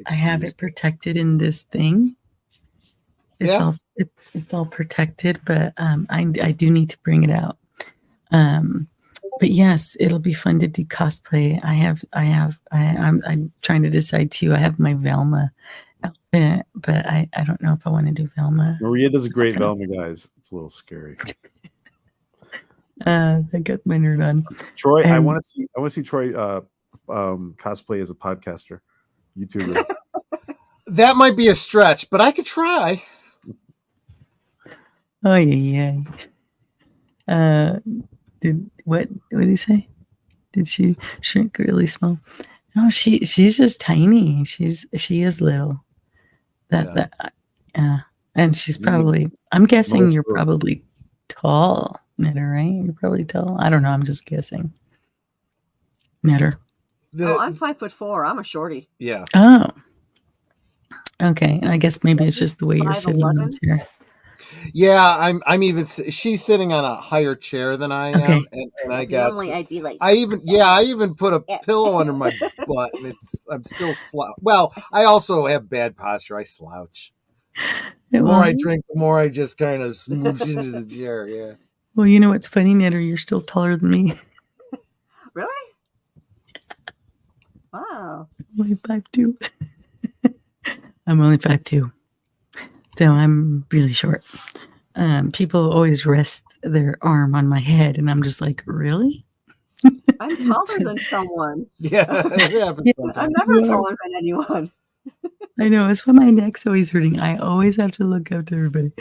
B: have
C: excuse.
B: it protected in this thing. It's
C: Yeah.
B: all it's all protected, but I do need to bring it out. But yes, it'll be fun to do cosplay. I'm trying to decide too. I have my Velma outfit, but I don't know if I want to do Velma.
E: Maria does a great Velma, guys. It's a little scary.
B: I got my nerd on.
E: Troy, I
B: And-
E: want to see Troy cosplay as a podcaster, YouTuber.
C: That might be a stretch, but I could try.
B: Oh yeah. What did he say? Did she shrink really small? No, she's just tiny. She is little. And she's probably. I'm guessing you're probably tall, Knitter, right? You're probably tall. I don't know. I'm just guessing. Knitter.
D: I'm 5'4". I'm a shorty.
C: Yeah.
B: Oh. Okay. I guess maybe it's just the way you're sitting in the chair.
C: Yeah, I'm even. She's sitting on a higher chair than I am,
B: Okay.
C: and I got.
D: Normally, I'd be like.
C: I even put a pillow under my butt, and I'm still slouch. Well, I also have bad posture. I slouch. The more I drink, the more I just kind of smooch into the chair. Yeah.
B: Well, you know what's funny, Knitter? You're still taller than me.
D: Really? Wow.
B: I'm only 5'2". I'm only 5'2". So I'm really short. People always rest their arm on my head, and I'm just like, really?
D: I'm taller than someone.
C: Yeah, it happens sometimes.
D: I'm never taller than anyone.
B: I know. It's why my neck's always hurting. I always have to look up to everybody.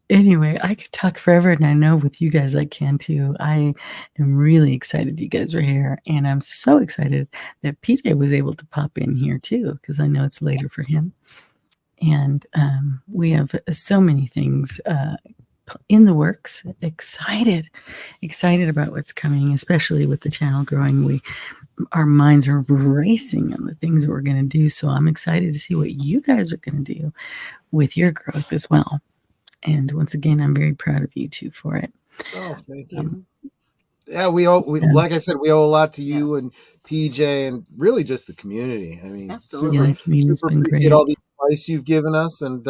B: Anyway, I could talk forever, and I know with you guys I can too. I am really excited you guys are here, and I'm so excited that PJ was able to pop in here too, because I know it's later for him. And we have so many things in the works. Excited about what's coming, especially with the channel growing. Our minds are racing on the things that we're going to do. So I'm excited to see what you guys are going to do with your growth as well. And once again, I'm very proud of you two for it.
C: Oh, thank you. Yeah, like I said, we owe a lot to you and PJ, and really just the community. I mean,
D: absolutely.
C: super appreciate all the advice you've given us. And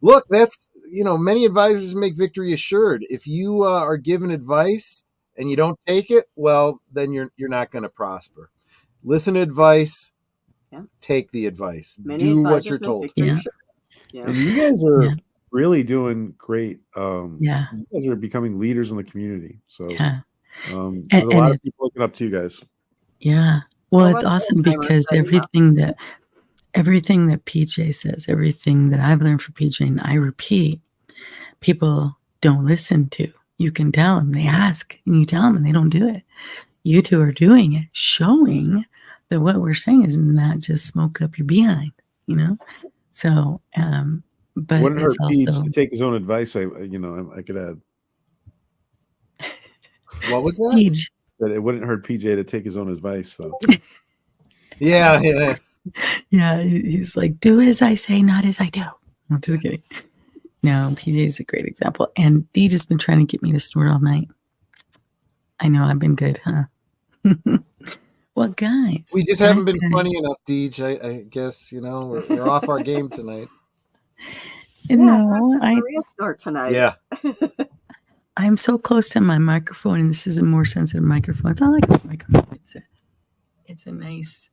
C: look, that's many advisors make victory assured. If you are given advice and you don't take it, well, then you're not going to prosper. Listen to advice, take the advice, do what you're told.
E: And you guys are really doing great. You guys are becoming leaders in the community. So there's a lot of people looking up to you guys.
B: Yeah. Well, it's awesome because everything that PJ says, everything that I've learned from PJ and I repeat, people don't listen to. You can tell them, they ask, and you tell them, and they don't do it. You two are doing it, showing that what we're saying is not just smoke up your behind, So, but
E: wouldn't hurt
B: also
E: Peach to take his own advice. I could add.
C: What was that?
B: Peach.
E: That it wouldn't hurt PJ to take his own advice, though.
C: Yeah.
B: Yeah, he's like, do as I say, not as I do. I'm just kidding. No, PJ is a great example. And Dee just been trying to get me to snort all night. I know I've been good, huh? Well, guys.
C: We just haven't been funny enough, Deej. I guess, we're off our game tonight.
B: No, I
D: snort tonight.
C: Yeah.
B: I'm so close to my microphone, and this is a more sensitive microphone. It's not like this microphone. It's a nice,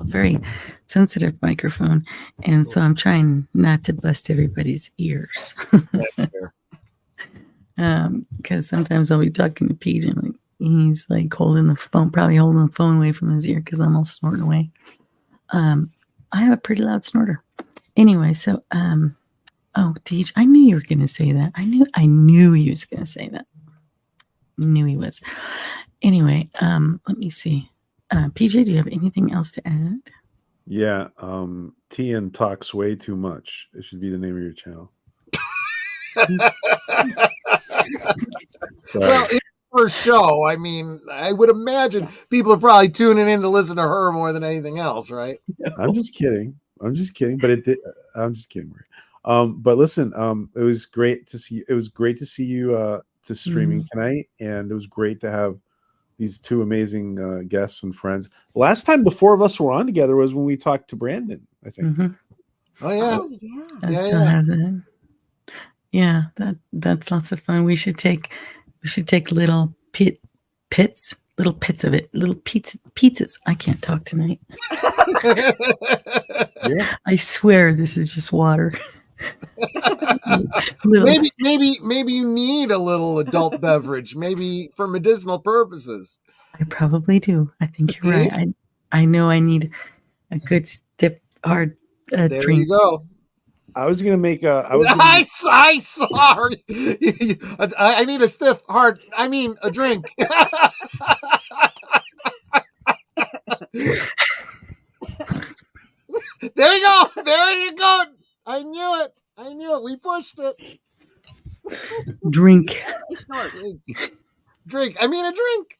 B: very sensitive microphone, and so I'm trying not to bust everybody's ears.
C: That's fair.
B: Because sometimes I'll be talking to PJ, and he's like holding the phone away from his ear because I'm all snorting away. I have a pretty loud snorter. Anyway, so oh, Deej, I knew you were going to say that. I knew he was going to say that. I knew he was. Anyway, let me see. PJ, do you have anything else to add?
E: Yeah, Tian talks way too much. It should be the name of your channel.
C: Well, it's her show. I mean, I would imagine people are probably tuning in to listen to her more than anything else, right?
E: I'm just kidding. But I'm just kidding. But listen, it was great to see. It was great to see you to streaming tonight, and it was great to have these two amazing guests and friends. Last time the four of us were on together was when we talked to Brandon, I think.
B: Mm-hmm.
C: Oh yeah,
B: I still have that. Yeah, that's lots of fun. We should take little pits of it, little pizzas. I can't talk tonight.
E: Yeah.
B: I swear this is just water.
C: Maybe you need a little adult beverage, maybe for medicinal purposes.
B: I probably do. I think you're right. I know I need a good stiff hard
C: there
B: drink.
C: You go.
E: I was gonna make a.
C: I'm sorry. I need a stiff hard. I mean, a drink. There you go. There you go. I knew it. We pushed it.
B: Drink.
C: Drink. I mean, a drink.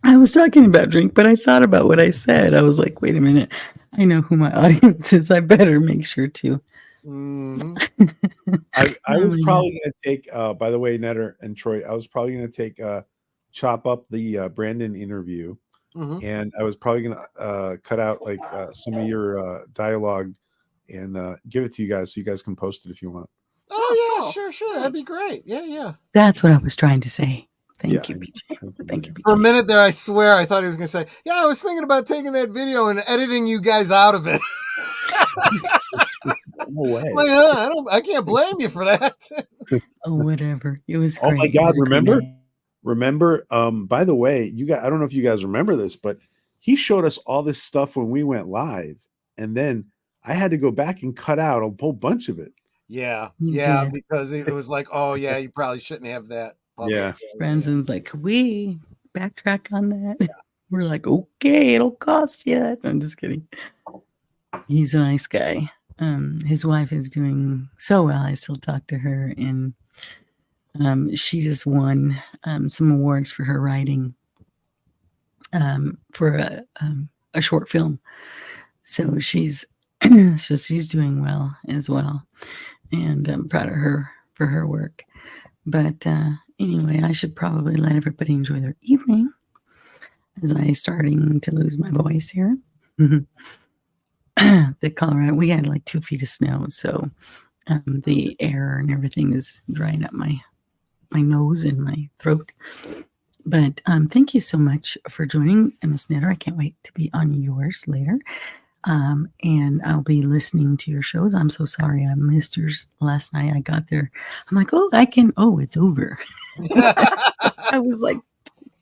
B: I was talking about drink, but I thought about what I said. I was like, wait a minute. I know who my audience is. I better make sure to.
C: Mm-hmm.
E: I was probably going to take, by the way, Netter and Troy, I was probably going to take, chop up the Brandon interview. Mm-hmm. And I was probably going to cut out like some of your dialogue and give it to you guys so you guys can post it if you want.
C: Oh, yeah, sure. That'd be great. Yeah.
B: That's what I was trying to say. Thank you, BJ. Thank you, BJ.
C: For a minute there, I swear I thought he was going to say, yeah, I was thinking about taking that video and editing you guys out of it.
E: No way.
C: Like, I can't blame you for that.
B: Oh, whatever. It was great.
E: Oh my God, remember, by the way, you guys, I don't know if you guys remember this, but he showed us all this stuff when we went live, and then I had to go back and cut out a whole bunch of it.
C: Yeah, because it was like, oh yeah, you probably shouldn't have that.
E: Yeah.
B: Branson's like, can we backtrack on that? Yeah. We're like, okay, it'll cost you. I'm just kidding. He's a nice guy. His wife is doing so well. I still talk to her, and she just won some awards for her writing for a short film. So she's doing well as well, and I'm proud of her for her work. But anyway, I should probably let everybody enjoy their evening as I'm starting to lose my voice here. The Colorado, we had like 2 feet of snow, so the air and everything is drying up my nose and my throat. But thank you so much for joining, Ms. Netter. I can't wait to be on yours later. And I'll be listening to your shows. I'm so sorry I missed yours last night. I got there. I'm like, it's over. I was like,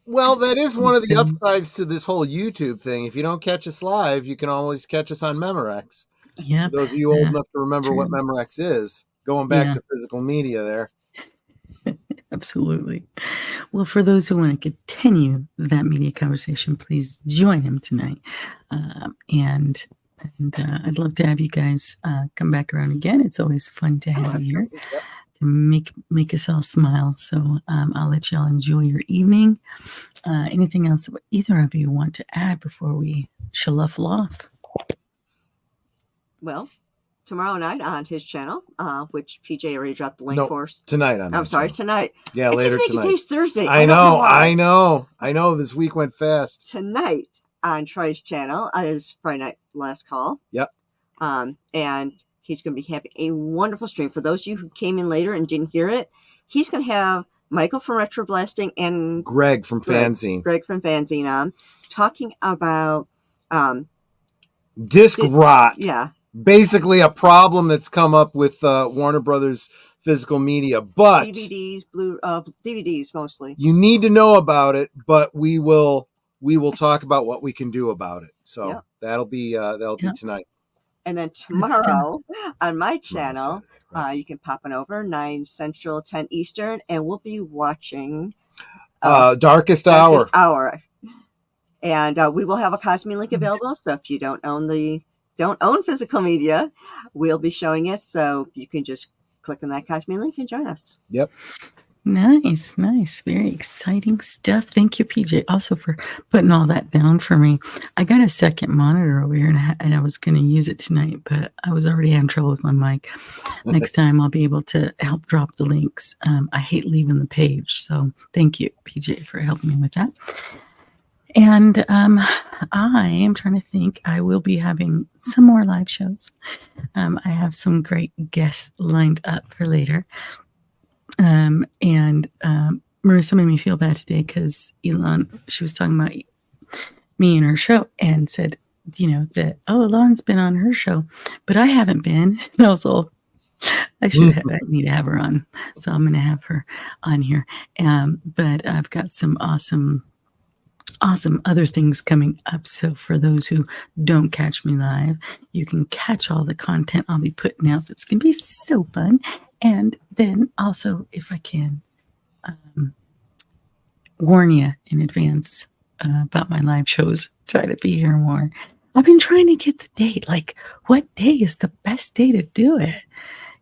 C: well, that is one of the upsides to this whole YouTube thing. If you don't catch us live, you can always catch us on Memorex.
B: Yeah.
C: For those of you old enough to remember what Memorex is, going back to physical media there.
B: Absolutely. Well, for those who want to continue that media conversation, please join him tonight. And I'd love to have you guys come back around again. It's always fun to have you here to make us all smile. So I'll let y'all enjoy your evening. Anything else that either of you want to add before we shuffle off?
D: Well, tomorrow night on his channel, which PJ already dropped the link for us.
C: Tonight
D: tonight.
C: Yeah, later tonight.
D: Today's Thursday.
C: I know. This week went fast.
D: Tonight on Troy's channel is Friday Night Last Call.
C: Yep.
D: And he's going to be having a wonderful stream. For those of you who came in later and didn't hear it, he's going to have Michael from Retro Blasting and
C: Greg from Fanzine.
D: Greg from Fanzine on talking about
C: disc rot.
D: Yeah.
C: Basically a problem that's come up with Warner Brothers physical media, but
D: DVDs mostly.
C: You need to know about it, but we will talk about what we can do about it. So that'll be tonight.
D: And then tomorrow on my channel, you can pop on over 9 Central, 10 Eastern, and we'll be watching
C: Darkest Hour.
D: And we will have a Cosme link available. So if you don't own physical media, we'll be showing it. So you can just click on that Cosme link and join us.
C: Yep.
B: Nice, nice. Very exciting stuff. Thank you, PJ, also for putting all that down for me. I got a second monitor over here, and I was going to use it tonight, but I was already having trouble with my mic. Next time, I'll be able to help drop the links. I hate leaving the page, so thank you, PJ, for helping me with that. And I am trying to think. I will be having some more live shows. I have some great guests lined up for later. And Marissa made me feel bad today because Elon, she was talking about me and her show and said, that, Elon's been on her show, but I haven't been. And I was all, I need to have her on. So I'm going to have her on here. But I've got some awesome other things coming up. So for those who don't catch me live, you can catch all the content I'll be putting out. That's going to be so fun. And then also, if I can, warn you in advance about my live shows. Try to be here more. I've been trying to get the date. Like, what day is the best day to do it?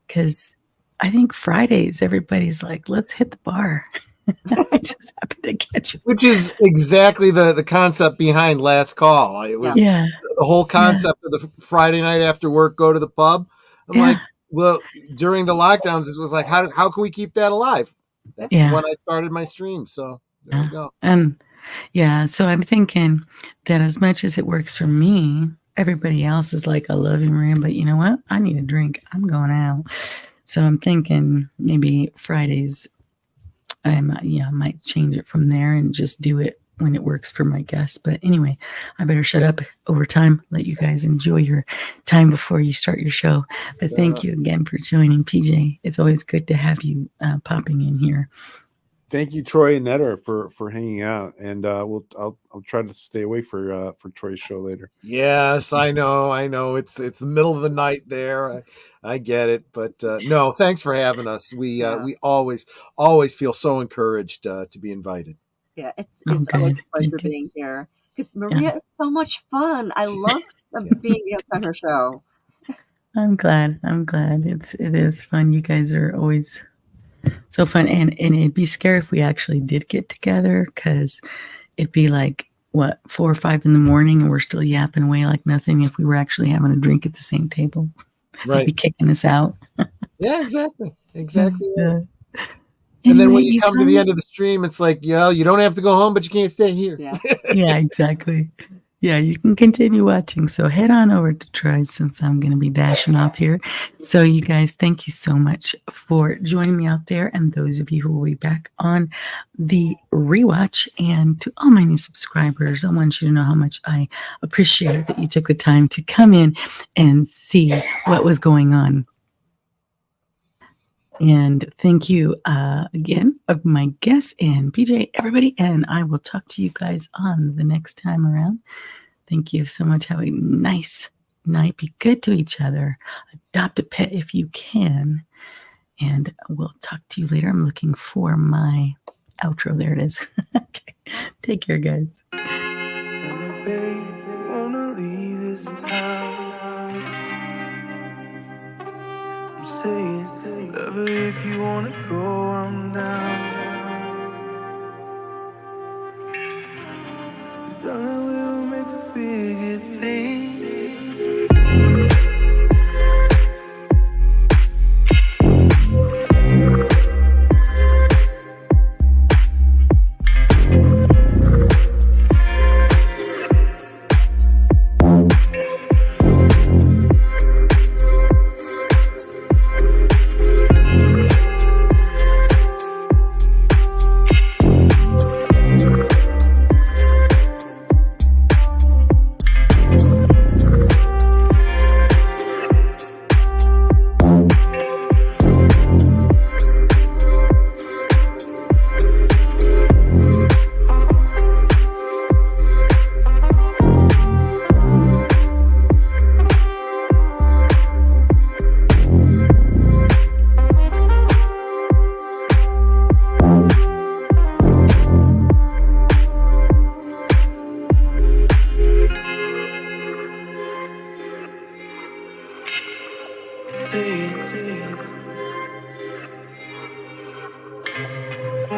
B: Because I think Fridays, everybody's like, let's hit the bar. I just happened to catch it.
C: Which is exactly the concept behind Last Call. It was the whole concept of the Friday night after work, go to the pub. I'm like, well, during the lockdowns, it was like, how can we keep that alive? That's when I started my stream. So there we go.
B: And so I'm thinking that as much as it works for me, everybody else is like, I love you, Maria, but you know what? I need a drink. I'm going out. So I'm thinking maybe Fridays, I might change it from there and just do it when it works for my guests. But anyway, I better shut up over time, let you guys enjoy your time before you start your show. But thank you again for joining, PJ. It's always good to have you popping in here.
E: Thank you, Troy and Netter, for hanging out, and I'll try to stay awake for Troy's show later.
C: Yes, I know. It's the middle of the night there. I get it, but no, thanks for having us. We always feel so encouraged to be invited.
D: Yeah, it's always a pleasure being here because Maria is so much fun. I love being on her show.
B: I'm glad. It is fun. You guys are always so fun, and it'd be scary if we actually did get together, because it'd be like 4 or 5 in the morning and we're still yapping away like nothing if we were actually having a drink at the same table. Right. They'd be kicking us out.
C: Yeah, exactly. And then when you come to the end of the stream, it's like, you don't have to go home, but you can't stay here.
B: Yeah, exactly. Yeah, you can continue watching. So head on over to Troy, since I'm going to be dashing off here. So you guys, thank you so much for joining me out there. And those of you who will be back on the rewatch, and to all my new subscribers, I want you to know how much I appreciate that you took the time to come in and see what was going on. And thank you again of my guests and PJ, everybody. And I will talk to you guys on the next time around. Thank you so much. Have a nice night. Be good to each other. Adopt a pet if you can. And we'll talk to you later. I'm looking for my outro. There it is. Okay. Take care, guys.